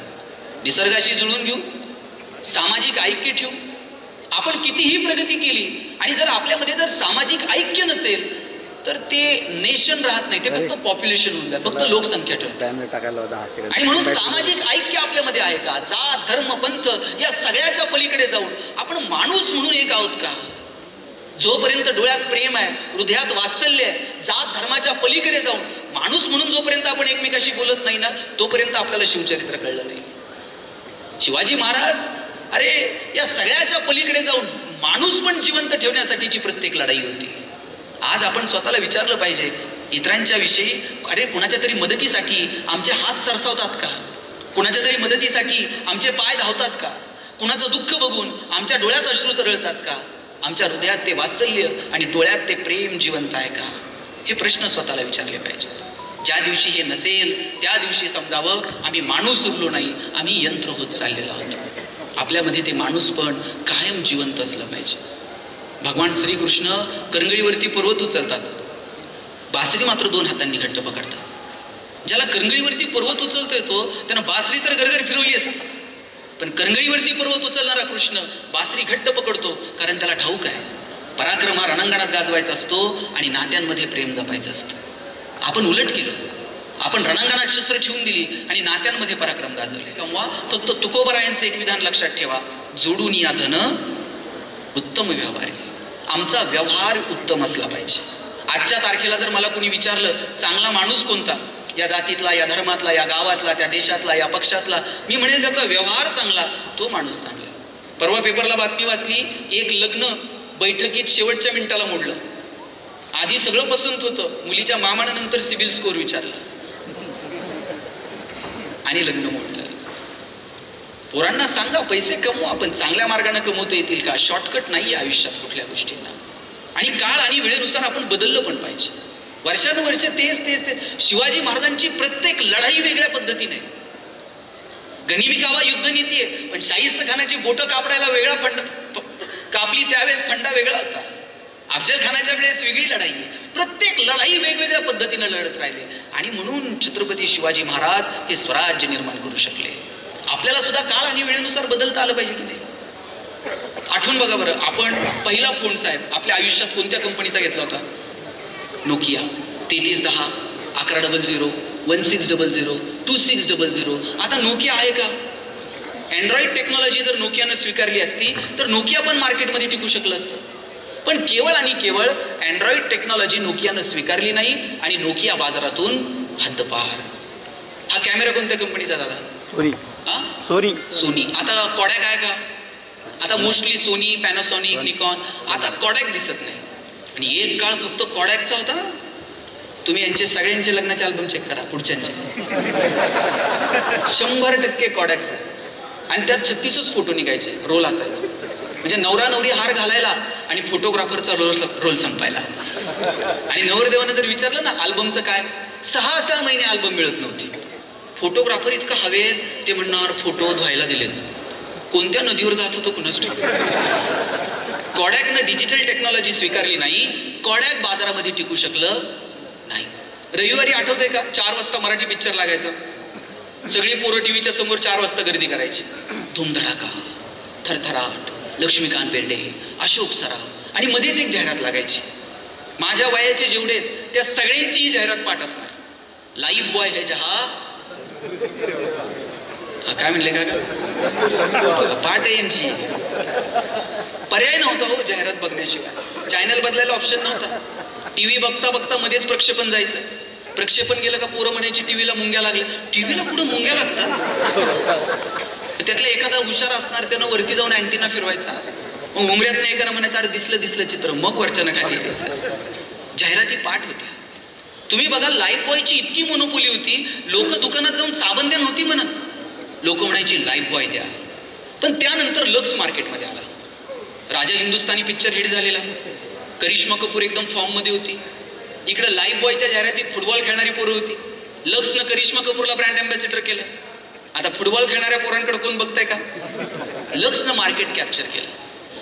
निसर्गाशी जुळून घेऊ, सामाजिक ऐक्य ठेवू. आपण कितीही प्रगती केली आणि जर आपल्यामध्ये जर सामाजिक ऐक्य नसेल तर ते नेशन राहत नाही, ते फक्त पॉप्युलेशन होऊन जात, फक्त लोकसंख्या ठरते. आणि म्हणून सामाजिक ऐक्य आपल्यामध्ये आहे का? जात धर्म पंथ या सगळ्याच्या पलीकडे जाऊन आपण माणूस म्हणून एक आहोत का? जोपर्यंत डोळ्यात प्रेम आहे, हृदयात वात्सल्य आहे, जात धर्माच्या पलीकडे जाऊन माणूस म्हणून जोपर्यंत आपण एकमेकाशी बोलत नाही ना, तोपर्यंत आपल्याला शिवचरित्र कळलं नाही. शिवाजी महाराज अरे या सगळ्याच्या पलीकडे जाऊन माणूस पण जिवंत ठेवण्यासाठीची प्रत्येक लढाई होती. आज आपण स्वतःला विचारलं पाहिजे इतरांच्या विषयी, अरे कुणाच्या तरी मदतीसाठी आमचे हात सरसावतात का? कुणाच्या तरी मदतीसाठी आमचे पाय धावतात का? कुणाचं दुःख बघून आमच्या डोळ्यात अश्रू तरळतात का? आमच्या हृदयात ते वात्सल्य आणि डोळ्यात ते प्रेम जिवंत आहे का? हे प्रश्न स्वतःला विचारले पाहिजेत. ज्या दिवशी हे नसेल त्या दिवशी समजावं आम्ही माणूस उरलो नाही, आम्ही यंत्र होत चाललेलो आहोत. आपल्यामध्ये ते माणूस पण कायम जिवंत असलं पाहिजे. भगवान श्रीकृष्ण करंगळीवरती पर्वत उचलतात, बासरी मात्र 2 हातांनी घट्ट पकडतात. ज्याला करंगळीवरती पर्वत उचलता येतो त्यानं बासरी तर गरगर फिरवली असते, पण करंगळीवरती पर्वत उचलणारा कृष्ण बासरी घट्ट पकडतो, कारण त्याला ठाऊक आहे पराक्रम हा रणांगणात गाजवायचा असतो आणि नात्यांमध्ये प्रेम जपायचं असतं. आपण उलट केलं, आपण रणांगणात शस्त्र ठेवून दिली आणि नात्यांमध्ये पराक्रम गाजवले. किंवा फक्त तुकोबरायांचं एक विधान लक्षात ठेवा, जोडून या धन उत्तम व्यवहार. आमचा व्यवहार उत्तम असला पाहिजे. आजच्या तारखेला जर मला कोणी विचारलं चांगला माणूस कोणता, या जातीतला, या धर्मातला, या गावातला, त्या देशातला, या पक्षातला, मी म्हणेल ज्याचा व्यवहार चांगला तो माणूस चांगला. परवा पेपरला बातमी वाचली, एक लग्न बैठकीत शेवटच्या मिनिटाला मोडलं. आधी सगळं पसंत होतं, मुलीच्या मामानं नंतर सिबिल स्कोर विचारला आणि लग्न मोडलं. पोरांना सांगा पैसे कमवू, आपण चांगल्या मार्गाने कमवता येतील का? शॉर्टकट नाही आयुष्यात कुठल्या गोष्टींना. आणि काळ आणि वेळेनुसार आपण बदललं पण पाहिजे. वर्षानुवर्ष तेच शिवाजी महाराजांची प्रत्येक लढाई वेगळ्या पद्धतीने. गनिमिकावा युद्धनीती आहे, पण शाहिस्त खानाची बोटं कापडायला वेगळा फंड कापली, त्यावेळेस फंडा वेगळा होता. अफजल खानाच्या वेळेस वेगळी लढाई आहे. प्रत्येक लढाई वेगवेगळ्या पद्धतीने लढत राहिले आणि म्हणून छत्रपती शिवाजी महाराज हे स्वराज्य निर्माण करू शकले. आपल्याला सुद्धा काळ आणि वेळेनुसार बदलता आलं पाहिजे की नाही? आठवून बघा बरं, आपण पहिला फोन साहेब आपल्या आयुष्यात कोणत्या कंपनीचा घेतला होता? नोकिया 3310, 1100, 1600, 2600. आता नोकिया आहे का? अँड्रॉइड टेक्नॉलॉजी जर नोकियानं स्वीकारली असती तर नोकिया पण मार्केटमध्ये टिकू शकलं असतं. पण केवळ आणि केवळ अँड्रॉइड टेक्नॉलॉजी नोकियानं स्वीकारली नाही आणि नोकिया बाजारातून हद्दपार. हा कॅमेरा कोणत्या कंपनीचा दादा? सोनी. आता कॉडॅक आहे का? आता मोस्टली सोनी, पॅनासॉनिक, निकॉन. आता कॉडॅक दिसत नाही. आणि एक काळ फक्त कॉडॅकचा होता. तुम्ही यांचे सगळ्यांचे लग्नाचे अल्बम चेक करा, पुढच्यांचे 100% कॉडॅकचा. आणि त्यात 36च फोटो निघायचे, रोल असायचा. म्हणजे नवरा नवरी हार घालायला आणि फोटोग्राफरचा रोल संपायला. आणि नवरदेवानं जर विचारलं ना अल्बमचं काय, 6 महिने अल्बम मिळत नव्हती. फोटोग्राफर इतकं हवेत, ते म्हणणार फोटो धुवायला दिलेत. कोणत्या नदीवर जात होतो कुणास ठाऊक. कॉडॅकनं डिजिटल टेक्नॉलॉजी स्वीकारली नाही, कॉडॅक बाजारामध्ये टिकू शकलं नाही. रविवारी आठवतंय का 4 वाजता मराठी पिक्चर लागायचा. सगळी पोरं टीव्हीच्या समोर 4 वाजता गर्दी करायची. धूमधडाका, थरथराट, लक्ष्मीकांत बेर्डे, अशोक सराफ आणि मध्येच एक जाहिरात लागायची. माझ्या वयाचे जेवढे त्या सगळ्यांची जाहिरात पाठ असणार. लाईफ बॉय है जहा, काय म्हणले का पाठ आहे यांची. पर्याय नव्हता हो जाहिरात बघण्याशिवाय. चॅनल बदलायला ऑप्शन नव्हता. टीव्ही बघता बघता मध्येच प्रक्षेपण जायचं. प्रक्षेपण गेलं का पोरं म्हणायची टीव्हीला मुंग्या लागल्या. टीव्हीला पुढे मुंग्या लागतात. त्यातला एखादा हुशार असणार, त्यानं वरती जाऊन अँटिना फिरवायचा. मग मुंगऱ्यात नाही एकानं म्हणायचं अरे दिसलं चित्र, मग वरच्यानं खाली यायचं. जाहिराती पाठ होत्या. तुम्ही बघा लाईफ बॉयची इतकी मोनोपोली होती, लोक दुकानात जाऊन साबण द्या नव्हती म्हणत, लोक म्हणायची लाईफ बॉय द्या. पण त्यानंतर लक्स मार्केटमध्ये आला. राजा हिंदुस्थानी पिक्चर हिट झालेला. करिश्मा कपूर एकदम फॉर्म मध्ये होती. इकडे लाईफ बॉयच्या जाहिरातीत फुटबॉल खेळणारी पोरं होती. लक्सनं करिश्मा कपूरला ब्रँड अँबॅसिडर केलं. आता फुटबॉल खेळणाऱ्या पोरांकडे कोण बघताय का? लक्सनं मार्केट कॅप्चर केलं.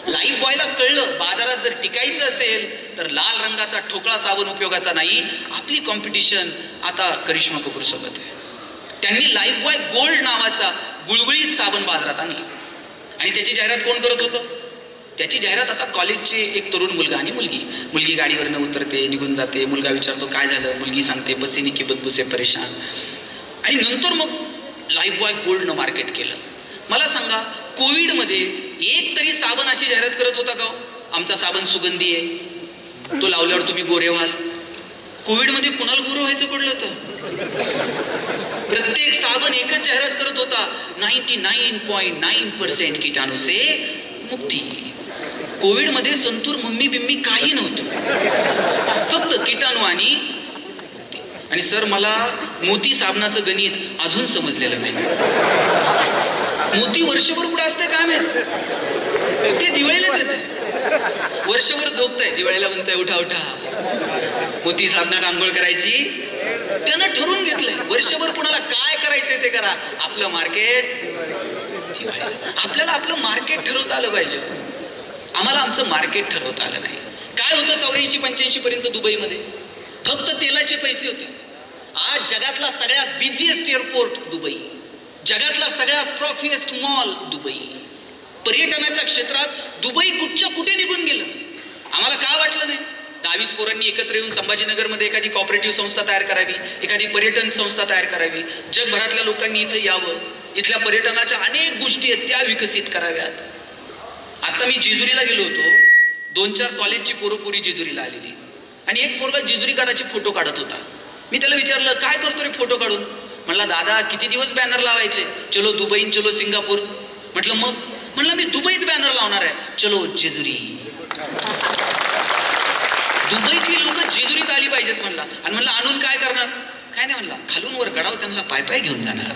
लाईफ बॉयला कळलं बाजारात जर टिकायचं असेल तर लाल रंगाचा ठोकळा साबण उपयोगाचा नाही. आपली कॉम्पिटिशन आता करिश्मा कपूर सोबत आहे. त्यांनी लाईफ बॉय गोल्ड नावाचा गुळगुळीत साबण बाजारात आणला. आणि त्याची जाहिरात कोण करत होतं? त्याची जाहिरात आता कॉलेजचे एक तरुण मुलगा आणि मुलगी गाडीवरनं उतरते, निघून जाते. मुलगा विचारतो काय झालं, मुलगी सांगते पसीने की बदबू से परेशान. आणि नंतर मग लाईफ बॉय गोल्डनं मार्केट केलं. मला सांगा कोविडमध्ये एक तरी साबण अशी जाहिरात करत होता का? आमचा साबण सुगंधी आहे, तो लावल्यावर तुम्ही गोरे व्हाल. कोविडमध्ये कुणाला गोरं व्हायचं पडलं होतं? प्रत्येक साबण एकच जाहिरात करत होता, 99.9% कीटाणू से मुक्ती. कोविडमध्ये संतूर मम्मी बिम्मी काही नव्हतं, फक्त कीटाणू आणि मुक्ती. आणि सर मला मोती साबणाचं गणित अजून समजलेलं नाही. मोती वर्षभर कुठं असते काय माहित, ते दिवाळीलाच येते. वर्षभर झोपताय, दिवाळीला म्हणताय उठा उठा, मोती साबणात आंघोळ करायची. त्यानं ठरवून घेतलंय वर्षभर कुणाला काय करायचंय ते करा. आपलं मार्केट दिवाळी. आपल्याला आपलं मार्केट ठरवता आलं पाहिजे. आम्हाला आमचं मार्केट ठरवता आलं नाही. काय होतं 84-85 पर्यंत दुबईमध्ये फक्त तेलाचे पैसे होते. आज जगातला सगळ्यात बिझिएस्ट एअरपोर्ट दुबई, जगातला सगळ्यात ट्रॉफिएस्ट मॉल दुबई. पर्यटनाच्या क्षेत्रात दुबई कुठच्या कुठे निघून गेलं. आम्हाला काय वाटलं नाही? 22 पोरांनी एकत्र येऊन संभाजीनगरमध्ये एखादी कॉपरेटिव्ह संस्था तयार करावी, एखादी पर्यटन संस्था तयार करावी. जगभरातल्या लोकांनी इथं यावं, इथल्या पर्यटनाच्या अनेक गोष्टी आहेत त्या विकसित कराव्यात. आता मी जेजुरीला गेलो होतो. 2-4 कॉलेजची पोरी जेजुरीला आलेली आणि एक पोरगा जेजुरी गडाचे फोटो काढत होता. मी त्याला विचारलं काय करतो रे फोटो काढून? म्हणला दादा किती दिवस बॅनर लावायचे, चलो दुबई चलो सिंगापूर. म्हटलं मग? म्हणलं मी दुबईत बॅनर लावणार आहे, चलो जेजुरी. दुबईतली लोक जेजुरीत आली पाहिजेत म्हणला. आणि म्हणलं आणून काय करणार? काय नाही म्हणला, खालून वर गडावर त्यांना पाय घेऊन जाणार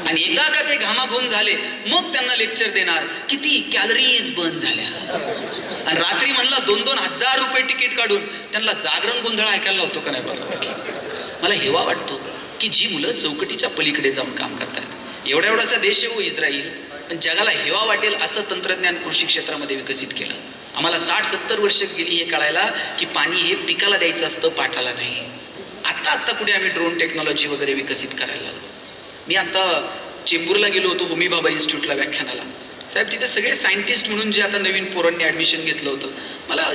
आणि एकदा का ते घामाघूम झाले मग त्यांना लेक्चर देणार किती कॅलरीज बर्न झाल्या. आणि रात्री म्हणला 2-2 हजार रुपये तिकीट काढून त्यांना जागरण गोंधळ ऐकायला लावतो का नाही बघा. मला हेवा वाटतो की जी मुलं चौकटीच्या पलीकडे जाऊन काम करतात. एवढासा देश आहे हो इस्राईल, पण जगाला हेवा वाटेल असं तंत्रज्ञान कृषी क्षेत्रामध्ये विकसित केलं. आम्हाला 60-70 वर्ष गेली हे कळायला की पाणी हे पिकाला द्यायचं असतं, पाटाला नाही. आता कुठे आम्ही ड्रोन टेक्नॉलॉजी वगैरे विकसित करायला लागलो. मी आता चेंबूरला गेलो होतो होमी भाभा इन्स्टिट्यूटला व्याख्यानाला. साहेब तिथे सगळे सायंटिस्ट म्हणून जे आता नवीन पोरांनी ॲडमिशन घेतलं होतं, मला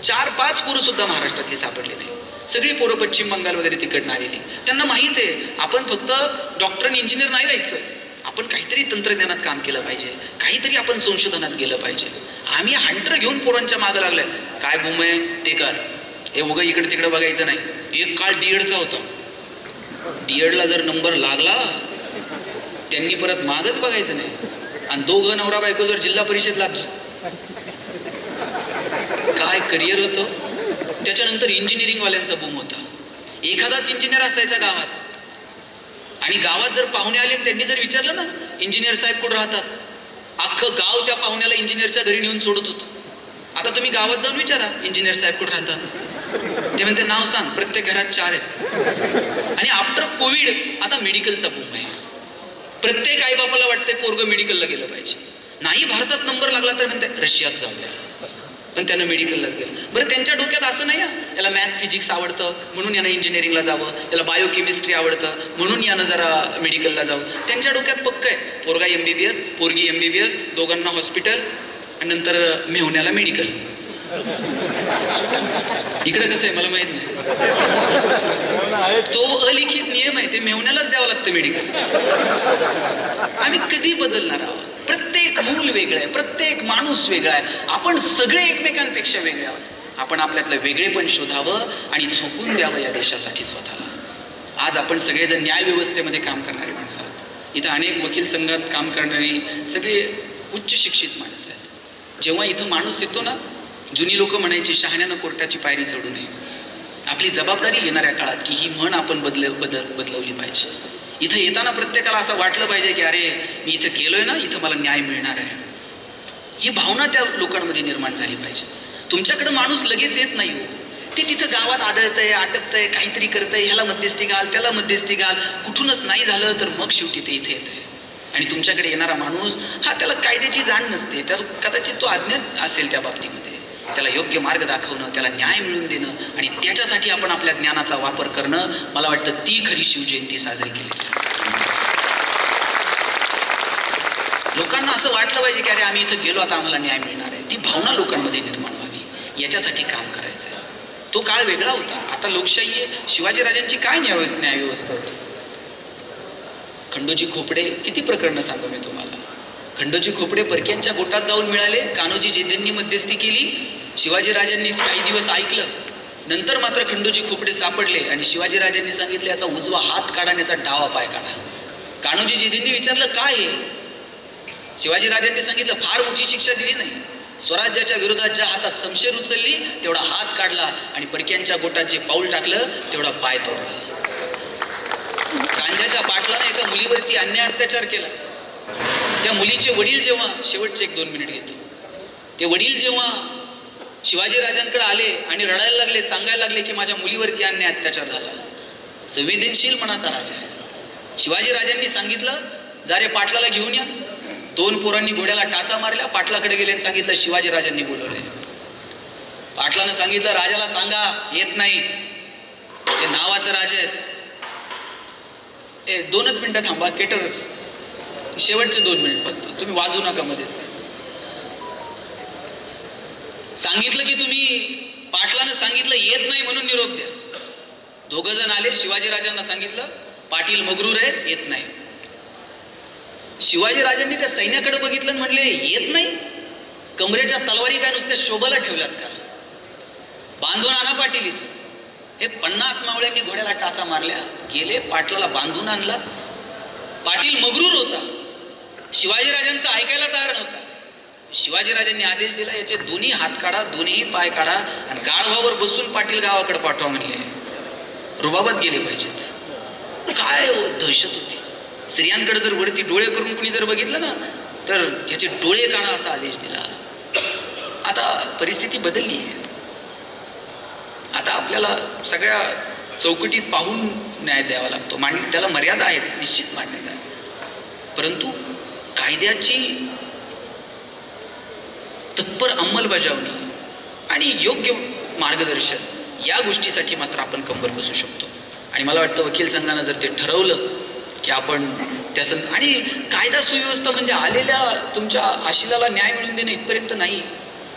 4-5 पोरं सुद्धा महाराष्ट्रातली सापडले नाही. सगळी पोरं पश्चिम बंगाल वगैरे तिकडनं आलेली. त्यांना माहीत आहे आपण फक्त डॉक्टर आणि इंजिनियर नाही व्हायचं, आपण काहीतरी तंत्रज्ञानात काम केलं पाहिजे, काहीतरी आपण संशोधनात गेलं पाहिजे. आम्ही हंटर घेऊन पोरांच्या मागं लागलोय. काय बूम आहे ते कर, हे उगं इकडे तिकडे बघायचं नाही. एक काळ डीएडचा होता. डीएडला जर नंबर लागला त्यांनी परत मागच बघायचं नाही. आणि दोघं नवरा बायको जर जिल्हा परिषदला, काय करिअर होतं. त्याच्यानंतर इंजिनिअरिंग वाल्यांचा बूम होता. एखादाच इंजिनियर असायचा गावात. आणि गावात जर पाहुणे आले त्यांनी जर विचारलं ना इंजिनियर साहेब कुठं राहतात, अख्खं गाव त्या पाहुण्याला इंजिनियरच्या घरी नेऊन सोडत होतं. आता तुम्ही गावात जाऊन विचारा इंजिनियर साहेब कुठं राहतात, ते म्हणते नाव सांग, प्रत्येक घरात 4 आहेत. आणि आफ्टर कोविड आता मेडिकलचा बूम आहे. प्रत्येक आईबापाला वाटतंय पोरगं मेडिकलला गेलं पाहिजे. नाही भारतात नंबर लागला तर म्हणते रशियात जाऊ द्या, पण त्यानं मेडिकललाच गेलं. बरं त्यांच्या डोक्यात असं नाही याला मॅथ फिजिक्स आवडतं म्हणून यानं इंजिनिअरिंगला जावं, याला बायोकेमिस्ट्री आवडतं म्हणून यानं जरा मेडिकलला जावं. त्यांच्या डोक्यात पक्क आहे पोरगा MBBS, पोरगी MBBS, दोघांना हॉस्पिटल आणि नंतर मेहुण्याला मेडिकल. इकडे कसं आहे मला माहित नाही. तो अलिखित नियम आहे, ते मेहुण्यालाच द्यावं लागतं मेडिकल. आम्ही कधी बदलणार आहोत? प्रत्येक मूल वेगळं आहे, प्रत्येक माणूस वेगळा आहे. आपण सगळे एकमेकांपेक्षा वेगळे आहोत. आपण आपल्यातलं वेगळेपण शोधावं आणि झोकून द्यावं या देशासाठी स्वतःला. आज आपण सगळेजण न्याय व्यवस्थेमध्ये काम करणारी माणसं आहोत. इथं अनेक वकील संघात काम करणारी सगळे उच्च शिक्षित माणसं आहेत. जेव्हा इथं माणूस येतो ना, जुनी लोक म्हणायची शहाण्यानं कोर्टाची पायरी चढू नये. आपली जबाबदारी येणाऱ्या काळात की ही म्हण आपण बदलवली पाहिजे. इथं येताना प्रत्येकाला असं वाटलं पाहिजे की अरे मी इथं गेलोय ना, इथं मला न्याय मिळणार आहे. ही भावना त्या लोकांमध्ये निर्माण झाली पाहिजे. तुमच्याकडे माणूस लगेच येत नाही हो. ते तिथं गावात आदळतंय, आटपतंय, काहीतरी करतंय, ह्याला मध्यस्थी घाल, त्याला मध्यस्थी घाल, कुठूनच नाही झालं तर मग शेवटी ते इथे येतंय. आणि तुमच्याकडे येणारा माणूस हा त्याला कायद्याची जाण नसते, त्याला कदाचित तो अज्ञात असेल त्या बाबतीमध्ये. त्याला योग्य मार्ग दाखवणं, त्याला न्याय मिळवून देणं आणि त्याच्यासाठी आपण आपल्या ज्ञानाचा वापर करणं, मला वाटतं ती खरी शिवजयंती साजरी केली. लोकांना असं वाटलं पाहिजे की अरे आम्ही इथं गेलो आता आम्हाला न्याय मिळणार आहे. ती भावना लोकांमध्ये निर्माण व्हावी, याच्यासाठी काम करायचं आहे. तो काळ वेगळा होता. आता लोकशाही आहे. शिवाजीराजांची काय न्याय व्यवस्था होती? खंडोजी खोपडे, किती प्रकरणं सांगू मी तुम्हाला. खंडोजी खोपडे परक्यांच्या गोटात जाऊन मिळाले, कान्होजी जेधेंनी मध्यस्थी केली, शिवाजीराजांनी काही दिवस ऐकलं, नंतर मात्र खंडोजी खोपडे सापडले आणि शिवाजीराजांनी सांगितले याचा उजवा हात काढा आणि याचा डावा पाय काढा. कान्होजी जेधेंनी विचारलं काय आहे? शिवाजीराजांनी सांगितलं फार मोठी शिक्षा दिली नाही, स्वराज्याच्या विरोधात ज्या हातात शमशेर उचलली तेवढा हात काढला आणि परक्यांच्या गोटात जे पाऊल टाकलं तेवढा पाय तोडला. गांजाच्या बाटलाने एका मुलीवरती अन्याय अत्याचार केला. त्या मुलीचे वडील जेव्हा, शेवटचे 1-2 मिनिट घेतो, ते वडील जेव्हा शिवाजीराजांकडे आले आणि रडायला लागले, सांगायला लागले की माझ्या मुलीवरती अन्याय अत्याचार झाला. संवेदनशील मनाचा राजा आहे. शिवाजीराजांनी सांगितलं जा रे पाटलाला घेऊन या. 2 पोरांनी घोड्याला टाचा मारल्या, पाटलाकडे गेले आणि सांगितलं शिवाजीराजांनी बोलवले. पाटलानं सांगितलं राजाला सांगा येत नाही, ते नावाचं राजा आहेत. 2च मिनिटं थांबा, केटरच शेवटचे 2 मिनिट फक्त, तुम्ही वाजू नका मध्येच. सांगितलं की तुम्ही, पाटलानं सांगितलं येत नाही म्हणून निरोप द्या. 2 जण आले, शिवाजीराजांना सांगितलं पाटील मगरूर आहेत, येत नाही. शिवाजीराजांनी त्या सैन्याकडे बघितलं आणि म्हणले येत नाही? कमरेच्या तलवारी काय नुसत्या शोभाला ठेवल्यात का? बांधून आणा पाटील इथं. हे 50 मावळ्यांनी घोड्याला टाचा मारल्या, गेले, पाटलाला बांधून आणला. पाटील मगरूर होता, शिवाजीराजांचं ऐकायला तयार नव्हता. शिवाजीराजांनी आदेश दिला याचे दोन्ही हात काढा, दोन्ही पाय काढा आणि गाढवावर बसून पाटील गावाकडे पाठवा म्हणले. रुबाबात गेले पाहिजेत. काय दहशत होती. स्त्रियांकडे जर वरती डोळे करून कुणी जर बघितलं ना तर त्याचे डोळे काढा असा आदेश दिला. आता परिस्थिती बदलली आहे. आता आपल्याला सगळ्या चौकटीत पाहून न्याय द्यावा लागतो. त्याला मर्यादा आहेत, निश्चित मान्यता आहे. परंतु कायद्याची तत्पर अंमलबजावणी आणि योग्य मार्गदर्शन या गोष्टीसाठी मात्र आपण कंबर कसू शकतो. आणि मला वाटतं वकील संघानं जर ते ठरवलं की आपण आणि कायदा सुव्यवस्था म्हणजे आलेल्या तुमच्या आशिलाला न्याय मिळवून देणं इथपर्यंत नाही.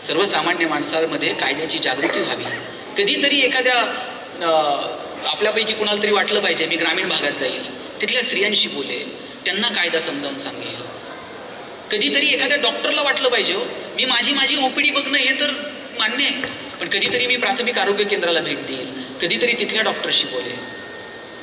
सर्वसामान्य माणसामध्ये कायद्याची जागृती व्हावी. कधीतरी एखाद्या आपल्यापैकी कुणाला तरी वाटलं पाहिजे मी ग्रामीण भागात जाईल, तिथल्या स्त्रियांशी बोलेल, त्यांना कायदा समजावून सांगेल. कधीतरी एखाद्या डॉक्टरला वाटलं पाहिजे हो मी माझी ओपीडी बघणं हे तर मान्य आहे, पण कधीतरी मी प्राथमिक आरोग्य केंद्राला भेट देईल, कधीतरी तिथल्या डॉक्टरशी बोलेल.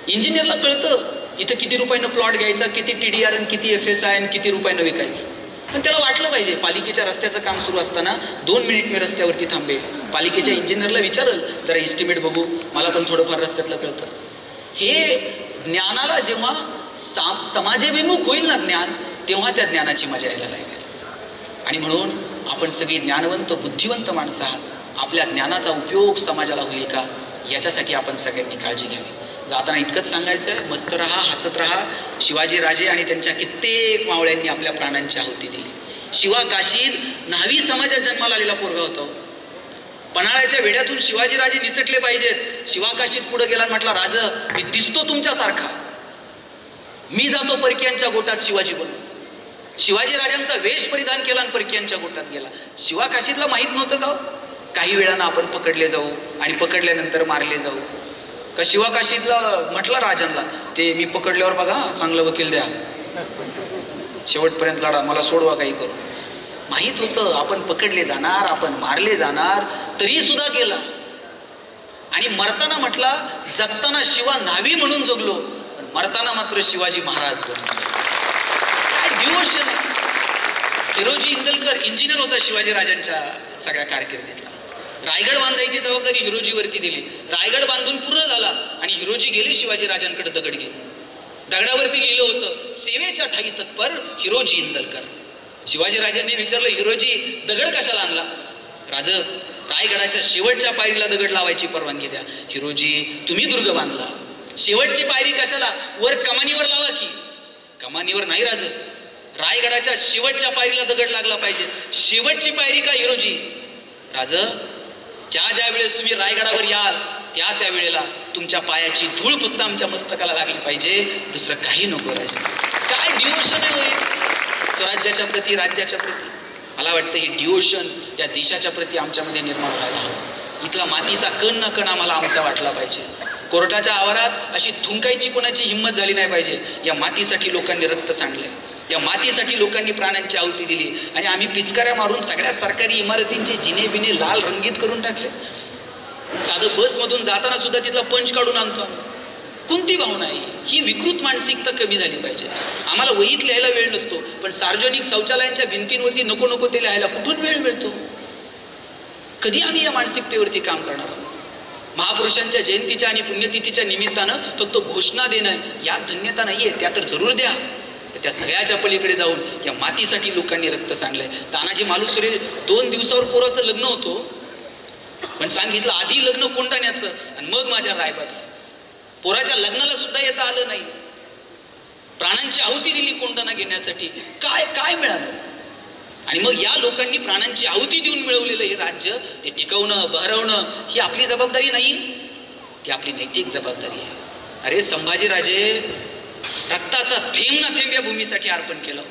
इंजिनियरला कळतं इथं किती रुपयानं प्लॉट घ्यायचा, किती TDR आणि किती FSI आणि किती रुपयानं विकायचं. पण त्याला वाटलं पाहिजे पालिकेच्या रस्त्याचं काम सुरू असताना 2 मिनिट मी रस्त्यावरती थांबेल, पालिकेच्या इंजिनियरला विचारल जरा एस्टिमेट बघू, मला पण थोडंफार रस्त्यातलं कळतं. हे ज्ञानाला जेव्हा समाजाभिमुख होईल ना ज्ञान, तेव्हा त्या ज्ञानाची मजा यायला लागेल. आणि म्हणून आपण सगळी ज्ञानवंत बुद्धिवंत माणसं आहात. आपल्या ज्ञानाचा उपयोग समाजाला होईल का याच्यासाठी आपण सगळ्यांनी काळजी घ्यावी. जाताना इतकंच सांगायचं आहे, मस्त राहा, हसत राहा. शिवाजी राजे आणि त्यांच्या कित्येक मावळ्यांनी आपल्या प्राणांची आहुती दिली. शिवा काशीद न्हावी समाजात जन्माला आलेला पोरगा होता. पन्हाळ्याच्या वेड्यातून शिवाजी राजे निसटले पाहिजेत. शिवा काशीद पुढे गेला आणि म्हटला, राज मी दिसतो तुमच्यासारखा, मी जातो परकीयांच्या गोटात शिवाजी बनून. शिवाजी राजांचा वेश परिधान केला आणि परकीयांच्या गोटात गेला. शिवा काशीदला माहित नव्हतं का काही वेळानं आपण पकडले जाऊ आणि पकडल्यानंतर मारले जाऊ. का शिवा काशीदला म्हटलं राजांना, ते मी पकडल्यावर बघा चांगलं वकील द्या, शेवटपर्यंत लढा, मला सोडवा काही करू. माहित होतं आपण पकडले जाणार, आपण मारले जाणार, तरी सुद्धा गेला. आणि मरताना म्हटला, जगताना शिवा न्हावी म्हणून जगलो, पण मरताना मात्र शिवाजी महाराज बनलो. काय डिवोशन आहे. हिरोजी इंदलकर इंजिनियर होता शिवाजी राजांच्या सगळ्या कारकिर्दीतला. रायगड बांधायची जबाबदारी हिरोजीवरती दिली. रायगड बांधून पूर्ण झाला आणि हिरोजी गेले शिवाजी राजांकडे दगड घेऊन. दगडावरती लिहिलं होतं, सेवेच्या ठाई तत्पर हिरोजी इंदलकर. शिवाजी राजांनी विचारलं, हिरोजी दगड कशाला आणला? राज, रायगडाच्या शेवटच्या पायरीला दगड लावायची परवानगी द्या. हिरोजी, तुम्ही दुर्ग बांधला, शेवटची पायरी कशाला? वर कमानीवर लावा की. कमानीवर नाही राज, रायगडाच्या शेवटच्या पायरीला दगड लागला पाहिजे. शेवटची पायरी का हिरोजी? राज, ज्या वेळेस तुम्ही रायगडावर याल त्या वेळेला तुमच्या पायाची धूळ फक्त आमच्या मस्तकाला लागली पाहिजे, दुसरं काही नको. राजा, काय डिवोशन आहे होय स्वराज्याच्या प्रती, राज्याच्या प्रती. मला वाटतं हे डिवोशन या देशाच्या प्रती आमच्यामध्ये निर्माण व्हायला हवं. इथला मातीचा कण न कण आम्हाला आमचा वाटला पाहिजे. कोर्टाच्या आवारात अशी थुंकायची कोणाची हिंमत झाली नाही पाहिजे. या मातीसाठी लोकांनी रक्त सांडलंय, या मातीसाठी लोकांनी प्राणांची आहुती दिली आणि आम्ही पिचकाऱ्या मारून सगळ्या सरकारी इमारतींचे जिने बिने लाल रंगीत करून टाकले. साधं बसमधून जाताना सुद्धा तिथला पंच काढून आणतो. कोणती भावना आहे ही? विकृत मानसिकता कमी झाली पाहिजे. आम्हाला वहीत लिहायला वेळ नसतो, पण सार्वजनिक शौचालयांच्या भिंतींवरती नको ते लिहायला कुठून वेळ मिळतो? कधी आम्ही या मानसिकतेवरती काम करणार आहोत? महापुरुषांच्या जयंतीच्या आणि पुण्यतिथीच्या निमित्तानं फक्त घोषणा देणं यात धन्यता नाहीये, त्या तर जरूर द्या. त्या सगळ्याच्या पलीकडे जाऊन या मातीसाठी लोकांनी रक्त सांडलंय. तानाजी मालुसरे 2 दिवसावर पोराचं लग्न होतो, पण सांगितलं आधी लग्न कोंडाण्याचं आणि मग माझ्या रायबाचं. पोराच्या लग्नाला सुद्धा येता आलं नाही. प्राणांची आहुती दिली कोंडाणा घेण्यासाठी. काय काय मिळालं? आणि मग या लोकांनी प्राणांची आहुती देऊन मिळवलेलं हे राज्य ते टिकवणं, बहरवणं ही आपली जबाबदारी नाही, ती आपली नैतिक जबाबदारी आहे. अरे संभाजीराजे रक्ताचा थेंब ना थेंब या भूमीसाठी अर्पण केलं.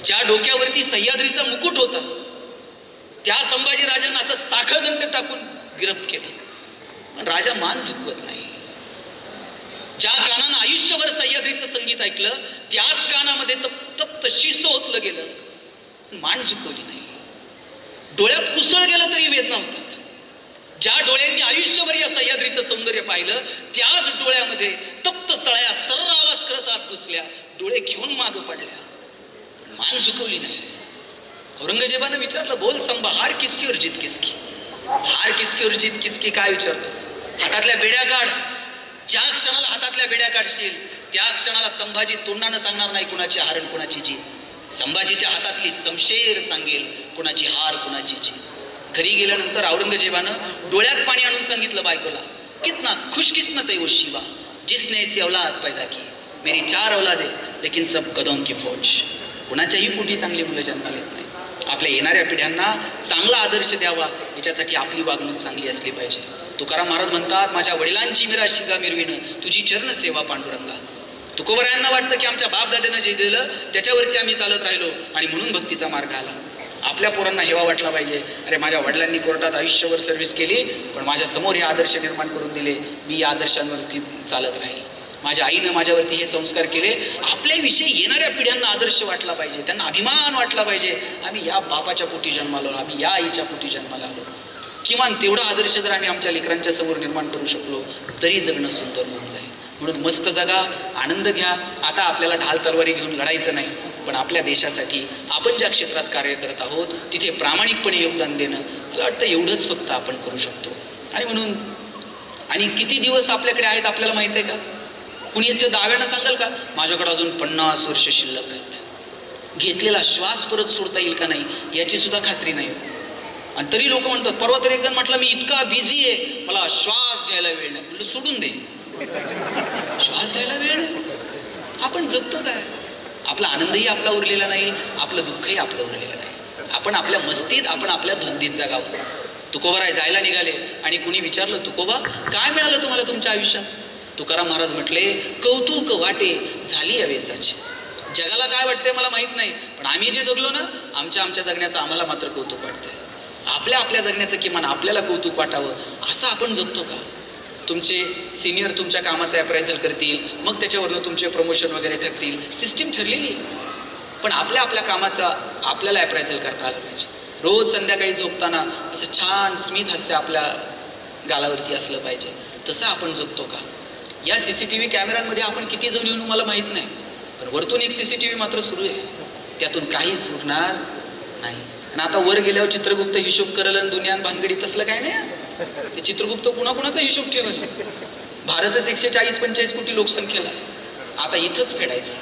ज्या डोक्यावरती सह्याद्रीचा मुकुट होता त्या संभाजी राजांना असं साखळदंड टाकून गिरफ्त केलं. पण राजा मान झुकवत नाही. ज्या कानानं आयुष्यभर सह्याद्रीचं संगीत ऐकलं त्याच कानामध्ये तप्त शिस ओतलं गेलं, मान झुकवली नाही. डोळ्यात कुसळ गेलं तरी वेदना होतात. ज्या डोळ्यांनी आयुष्यभर या सह्याद्रीचं सौंदर्य पाहिलं त्याच डोळ्यामध्ये तप्त सळ्यात सर्र आवाज करत आत घुसल्या, डोळे घेऊन मागं पडल्या, मान झुकवली नाही. औरंगजेबानं विचारलं, बोल संभा, हार किसकी और जीत किसकी? हार किसकी और जीत किसकी काय विचारतोस? हातातल्या बेड्या काढ. ज्या क्षणाला हातातल्या बेड्या काढशील त्या क्षणाला संभाजी तोंडानं सांगणार नाही कुणाची हार आणि कुणाची जीत. संभाजीच्या हातातली शमशेर सांगेल कुणाची हार कुणाची जीत. घरी गेल्यानंतर औरंगजेबानं डोळ्यात पाणी आणून सांगितलं बायकोला, कितना खुशकिस्मत है वो शिवा जिसने ऐसी औलाद पैदा की. मेरी 4 औलादे लेकिन सब गदों की फौज. कुणाच्याही पोटी चांगली मुलं जन्माला येत नाही. आपल्या येणाऱ्या पिढ्यांना चांगला आदर्श द्यावा याच्यासाठी आपली वागणूक चांगली असली पाहिजे. तुकाराम महाराज म्हणतात, माझ्या वडिलांची मिरा शिगा मिरविणं तुझी चरण सेवा पांडुरंगा. तुकोबरायांना वाटतं की आमच्या बापदाद्यानं जे दिलं त्याच्यावरती आम्ही चालत राहिलो आणि म्हणून भक्तीचा मार्ग आला. आपल्या पोरांना हेवा वाटला पाहिजे, अरे माझ्या वडिलांनी कोर्टात आयुष्यभर सर्व्हिस केली पण माझ्या समोर हे आदर्श निर्माण करून दिले, मी या आदर्शांवरती चालत राहील. माझ्या आईनं माझ्यावरती हे संस्कार केले. आपल्याविषयी येणाऱ्या पिढ्यांना आदर्श वाटला पाहिजे, त्यांना अभिमान वाटला पाहिजे, आम्ही या बापाच्या पोटी जन्माला आलो, आम्ही या आईच्या पोटी जन्माला आलो. किमान तेवढा आदर्श जर आम्ही आमच्या लेकरांच्या समोर निर्माण करू शकलो तरी जगणं सुंदर होऊन जाईल. म्हणून मस्त जगा, आनंद घ्या. आता आपल्याला ढाल तलवारी घेऊन लढायचं नाही, पण आपल्या देशासाठी आपण ज्या क्षेत्रात कार्य करत आहोत तिथे प्रामाणिकपणे योगदान देणं, मला वाटतं एवढंच फक्त आपण करू शकतो. आणि म्हणून आणि किती दिवस आपल्याकडे आहेत आपल्याला माहिती आहे का? कुणी याच्या दाव्यानं सांगाल का माझ्याकडे अजून 50 वर्ष शिल्लक आहेत? घेतलेला श्वास परत सोडता येईल का नाही याची सुद्धा खात्री नाही. आणि तरी लोक म्हणतात, परवा तर एक जण म्हटलं मी इतका बिझी आहे मला श्वास घ्यायला वेळ नाही. म्हटलं सोडून दे, श्वास घ्यायला वेळ नाही. आपण जगतो काय? आपला आनंदही आपला उरलेला नाही, आपलं दुःखही आपलं उरलेलं नाही. आपण आपल्या मस्तीत, आपण आपल्या धुंदीत जगावं. तुकोबाराय जायला निघाले आणि कुणी विचारलं, तुकोबा काय मिळालं तुम्हाला तुमच्या आयुष्यात? तुकाराम महाराज म्हटले, कौतुक वाटे झाली या वेचाची. जगाला काय वाटतंय मला माहित नाही, पण आम्ही जे जगलो ना, आमच्या जगण्याचं आम्हाला मात्र कौतुक वाटतंय. आपल्या जगण्याचं किमान आपल्याला कौतुक वाटावं असं आपण जगतो का? तुमचे सिनियर तुमच्या कामाचं अप्रायझल करतील, मग त्याच्यावरनं तुमचे प्रमोशन वगैरे ठरतील, सिस्टीम ठरलेली आहे. पण आपल्या कामाचा आपल्याला अप्रायझल करता आलं पाहिजे. रोज संध्याकाळी झोपताना असं छान स्मित हास्य आपल्या गालावरती असलं पाहिजे. तसं आपण जगतो का? या CCTV कॅमेऱ्यांमध्ये आपण किती जण येऊन मला माहीत नाही, पण वरतून एक CCTV मात्र सुरू आहे, त्यातून काहीच सुटणार नाही. आणि आता वर गेल्यावर चित्रगुप्त हिशोब करल आणि दुनियान भानगडीत असलं काय नाही. ते चित्रगुप्त कुणाचा हिशोब ठेवल? भारतच 140-45 कोटी लोकसंख्येला. आता इथंच फेडायचं,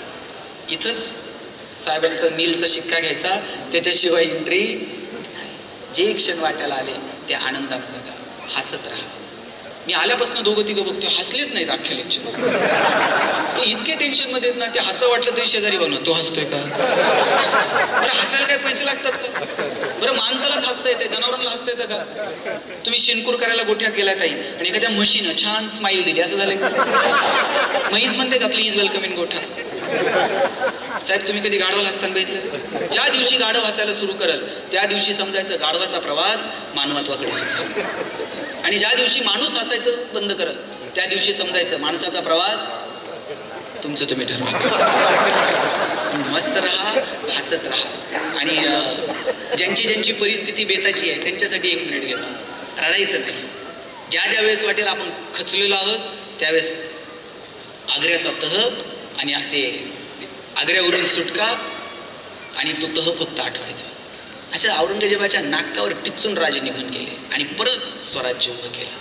इथंच साहेबांचा नीलचा शिक्का घ्यायचा, त्याच्याशिवाय एंट्री. जे क्षण वाट्याला आले ते आनंदानं जगा, हसत राहा. मी आल्यापासून दोघं तिघं बघतोय, हसलेच नाहीत अख्ख्या लेक्चर. ते इतके टेन्शनमध्ये आहेत ना, ते हसं वाटलं तरी शेजारी बनव, तो हसतोय का? बरं हसायला काय पैसे लागतात का? बरं माणसालाच हसता येते, जनावरांना हसता येतं का? तुम्ही शिनकूर करायला गोठ्यात गेला ताई आणि एखाद्या म्हशीनं छान स्माईल दिली, असं झालं? म्हैस म्हणते का प्लीज वेलकम इन गोठा? साहेब तुम्ही कधी गाढवाला हसताना बघितलं? ज्या दिवशी गाढव हसायला सुरू करल त्या दिवशी समजायचं गाढवाचा प्रवास मानवत्वाकडे सुरू. आणि ज्या दिवशी माणूस हसायचं बंद करल त्या दिवशी समजायचं माणसाचा प्रवास तुमचं तुम्ही ठरवा. मस्त राहा, हसत राहा. आणि ज्यांची परिस्थिती बेताची आहे त्यांच्यासाठी 1 मिनिट घेतो. रडायचं नाही. ज्या वेळेस वाटेल आपण खचलेलो आहोत त्यावेळेस आग्र्याचा तह आणि ते आग्र्यावरून सुटका आणि तो तह फक्त आठवायचा. अशा औरंगजेबाच्या नाकावर टिचून राजे निघून गेले आणि परत स्वराज्य उभं केलं.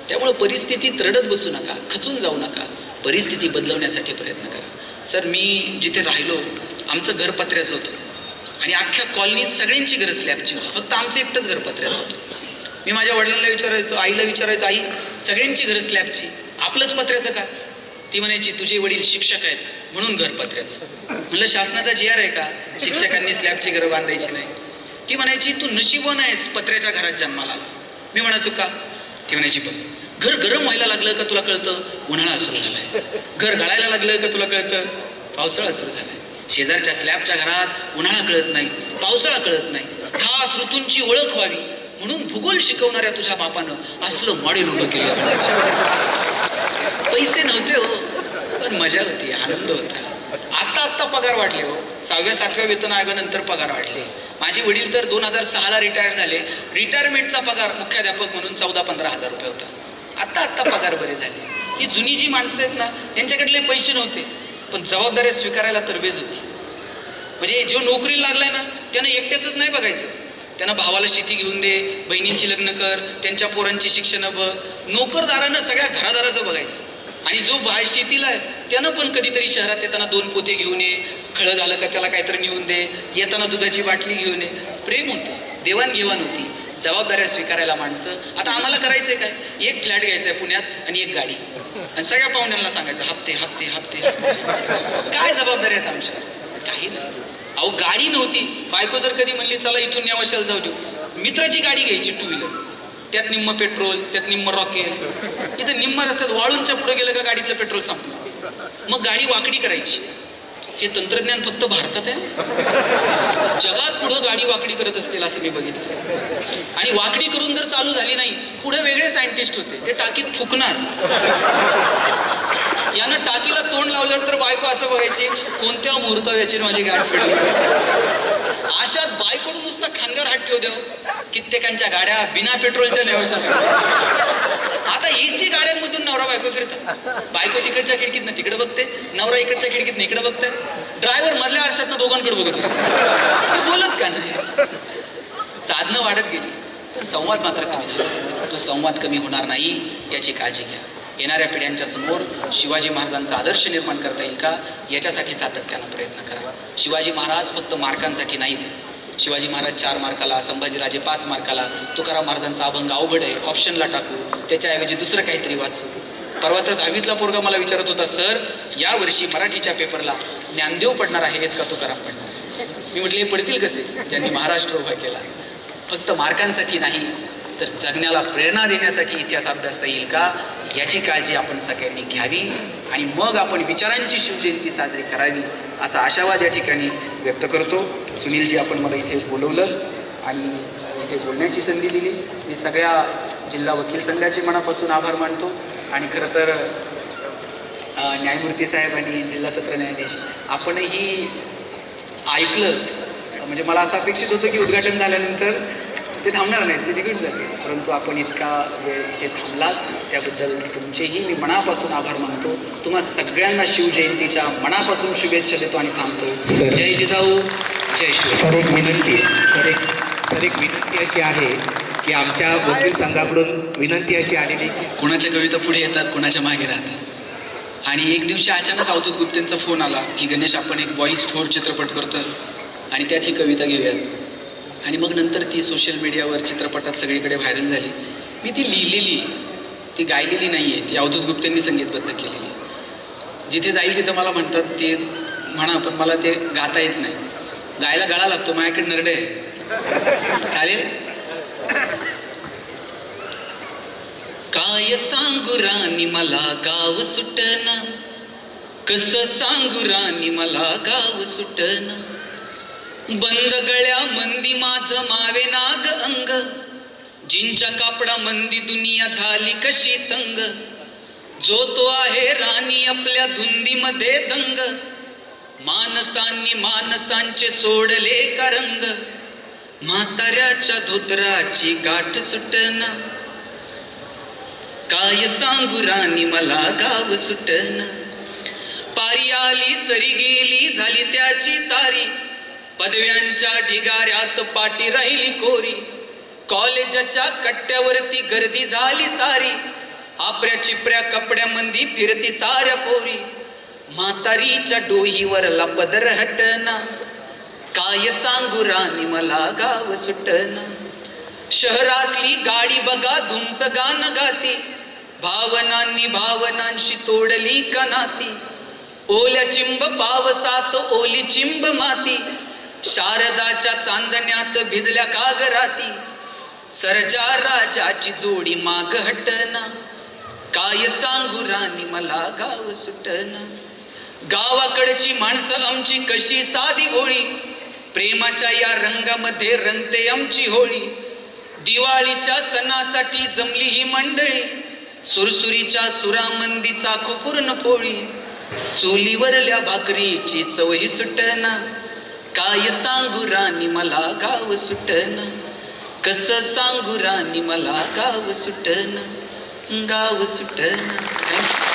त्यामुळं परिस्थितीत रडत बसू नका, खचून जाऊ नका, परिस्थिती बदलवण्यासाठी प्रयत्न करा. सर मी जिथे राहिलो आमचं घर पत्र्याचं होतं आणि अख्ख्या कॉलनीत सगळ्यांची घरं स्लॅबची होती, फक्त आमचं एकटंच घर पत्र्याचं होतं. मी माझ्या वडिलांना विचारायचो, आईला विचारायचो, आई सगळ्यांची घरं स्लॅबची, आपलंच पत्र्याचं का? ती म्हणायची तुझे वडील शिक्षक आहेत म्हणून घर पत्र्याचं. म्हणलं शासनाचा GR आहे का शिक्षकांनी स्लॅबची घरं बांधायची नाही? ती म्हणायची तू नशीबवान आहेस पत्र्याच्या घरात जन्माला. मी म्हणायचो का? ती म्हणायची बघ घर गरम व्हायला लागलं का तुला कळतं उन्हाळा सुरू झालाय, घर गळायला लागलं का तुला कळतं पावसाळा सुरू झालाय. शेजारच्या स्लॅबच्या घरात उन्हाळा कळत नाही, पावसाळा कळत नाही. खास ऋतूंची ओळख व्हावी म्हणून भूगोल शिकवणाऱ्या तुझ्या बापानं असलं मॉडेल उभं केलं. पैसे नव्हते हो, पण मजा होती, आनंद होता. आता पगार वाढले हो, 6व्या-7व्या वेतन आयोगानंतर पगार वाढले. माझे वडील तर 2006ला रिटायर झाले. रिटायरमेंटचा पगार मुख्याध्यापक म्हणून 14-15 हजार रुपये होता. आता पगार बरे झाले. ही जुनी जी माणसं आहेत ना त्यांच्याकडले पैसे नव्हते, पण जबाबदाऱ्या स्वीकारायला तरबेज होती. म्हणजे जो नोकरीला लागलाय ना त्यानं एकट्याच नाही बघायचं, त्यांना भावाला शेती घेऊन दे, बहिणींची लग्न कर, त्यांच्या पोरांची शिक्षण बघ. नोकरदारानं सगळ्या घरादाराचं बघायचं. आणि जो बाहेर शेतीला आहे त्यानं पण कधीतरी शहरात येताना 2 पोते घेऊन ये, खळं झालं का त्याला काहीतरी नेऊन दे, येताना दुधाची बाटली घेऊन ये. प्रेम होतं, देवाणघेवाण होती, जबाबदाऱ्या स्वीकारायला माणसं. आता आम्हाला करायचंय काय? 1 फ्लॅट घ्यायचा आहे पुण्यात आणि 1 गाडी, आणि सगळ्या पाहुण्यांना सांगायचं हप्ते हप्ते हप्ते हप्ते. काय जबाबदारी आहेत आमच्या? काही नाही. अहो गाडी नव्हती, बायको जर कधी म्हणली चला इथून नेवाशाला जाऊ देऊ, मित्राची गाडी घ्यायची 2 व्हीलर, त्यात निम्म पेट्रोल, त्यात निम्म रॉकेल. इथं निम्म रस्त्यात वाळूंच्या पुढे गेलं का गाडीतलं पेट्रोल संपलं, मग गाडी वाकडी करायची. हे तंत्रज्ञान फक्त भारतात आहे, जगात पुढं गाडी वाकडी करत असतील असं मी बघितलं. आणि वाकडी करून जर चालू झाली नाही, पुढे वेगळे सायंटिस्ट होते, ते टाकीत फुकणार. यानं टाकीला तोंड लावल्यावर तर बायको असं बघायची कोणत्या मुहूर्त याची माझी गाठ फिरली. अशात बायकोनं नुसता खांद्यावर हात ठेवू द्याव, कित्येकांच्या गाड्या बिना पेट्रोलच्या नेवायच्या. आता AC गाड्यांमधून नवरा बायको फिरतात, बायको तिकडच्या खिडकीतनं तिकडे बघते, नवरा इकडच्या खिडकीतनं इकडे बघते, ड्रायव्हर मधल्या आरशातनं दोघांकडे बघत असतो. बोलत का नाही? साधनं वाढत गेली पण संवाद मात्र कमी झाला. तो संवाद कमी होणार नाही याची काळजी घ्या. येणाऱ्या पिढ्यांच्या समोर शिवाजी महाराजांचा आदर्श निर्माण करता येईल का याच्यासाठी सातत्यानं प्रयत्न करा. शिवाजी महाराज फक्त मार्कांसाठी नाहीत, शिवाजी महाराज 4 मार्काला, संभाजीराजे 5 मार्काला, तुकाराम महाराजांचा अभंग अवघड आहे, ऑप्शनला टाकू, त्याच्याऐवजी दुसरं काहीतरी वाचू. परवा तर 10वीतला पोरगा मला विचारत होता, सर यावर्षी मराठीच्या पेपरला ज्ञानदेव पडणार आहेत का तुकाराम पडणार? मी म्हटलं हे पडतील कसे ज्यांनी महाराष्ट्र उभा केला. फक्त मार्कांसाठी नाही तर जगण्याला प्रेरणा देण्यासाठी इतिहास अभ्यासता येईल का याची काळजी आपण सगळ्यांनी घ्यावी आणि मग आपण विचारांची शिवजयंती साजरी करावी असा आशावाद या ठिकाणी व्यक्त करतो. सुनीलजी, आपण मला इथे बोलवलं आणि इथे बोलण्याची संधी दिली. मी सगळ्या जिल्हा वकील संघाचे मनापासून आभार मानतो आणि खरं तर न्यायमूर्ती साहेब आणि जिल्हा सत्र न्यायाधीश आपणही ऐकलं. म्हणजे मला असं अपेक्षित होतं की उद्घाटन झाल्यानंतर ते थांबणार नाहीत, ते तिकीट झाले, परंतु आपण इतका वेळ इथे थांबलात त्याबद्दल तुमचेही मी मनापासून आभार मानतो. तुम्हा सगळ्यांना शिवजयंतीच्या मनापासून शुभेच्छा देतो आणि थांबतो. जय जिजाऊ, जय शिव. तर एक विनंती अशी आहे की आमच्या वकील संघाकडून विनंती अशी आलेली की कुणाच्या कविता पुढे येतात, कुणाच्या मागे राहतात. आणि एक दिवशी अचानक अवधूत गुप्तेंचा फोन आला की गणेश, आपण एक बॉईज फोर चित्रपट करतोय आणि त्यात ही कविता घेऊयात. आणि मग नंतर ती सोशल मीडियावर चित्रपटात सगळीकडे व्हायरल झाली. मी ती लिहिलेली, ती गायलेली नाही आहे, ती अवधूत गुप्तेंनी संगीतबद्ध केलेली. जिथे जाईल तिथं मला म्हणतात ते म्हणा, पण मला ते गाता येत नाही. गायला गळा लागतो, माझ्याकडे नरडे आहे. चालेल? काय सांगू राणी मला गाव सुटना, कसं सांगू राणी मला गाव सुटना, बंद गळ्या मंदी माझं मावे नाग अंग, जिंच्या कापडा मंदी दुनिया झाली कशी तंग, जो तो आहे राणी आपल्या धुंदीमध्ये दंग, मानसांनी मानसांचे सोडले का रंग, म्हाताऱ्याच्या धोतराची गाठ सुटना, काय सांगू राणी मला गाव सुटना, पारी आली सरी गेली झाली त्याची तारी, पदव्यांच्या ढिगाऱ्यात पाठी राहिली कोरी, कॉलेजच्या कट्ट्यावरती गर्दी झाली सारी, आपऱ्या चिपऱ्या कपड्यामंदी फिरती साऱ्या पोरी, म्हातारीच्या डोहीवरला पदर हटना, काय सांगू राणी मला गाव सुटना, शहरातली गाडी बघा धुमच गाणं गाती, भावनांनी भावनांशी तोडली का नाती, ओल्या चिंब पावसात ओली चिंब माती, शारदाच्या चांदण्यात भिजल्या कागराती, सरजा राजाची जोडी माग हटना, काय सांगू राणी मला गाव सुटना, गावाकडची माणसं आमची कशी साधी भोळी, प्रेमाच्या या रंगामध्ये रंगते आमची होळी, दिवाळीच्या सणासाठी जमली ही मंडळी, सुरसुरीच्या सुरामंदी चाखू पूर्ण पोळी, चुलीवरल्या भाकरीची चवही सुटना, काय सांगू राणी मला गाव सुटना, कसं सांगू राणी मला गाव सुटना, गाव सुटना.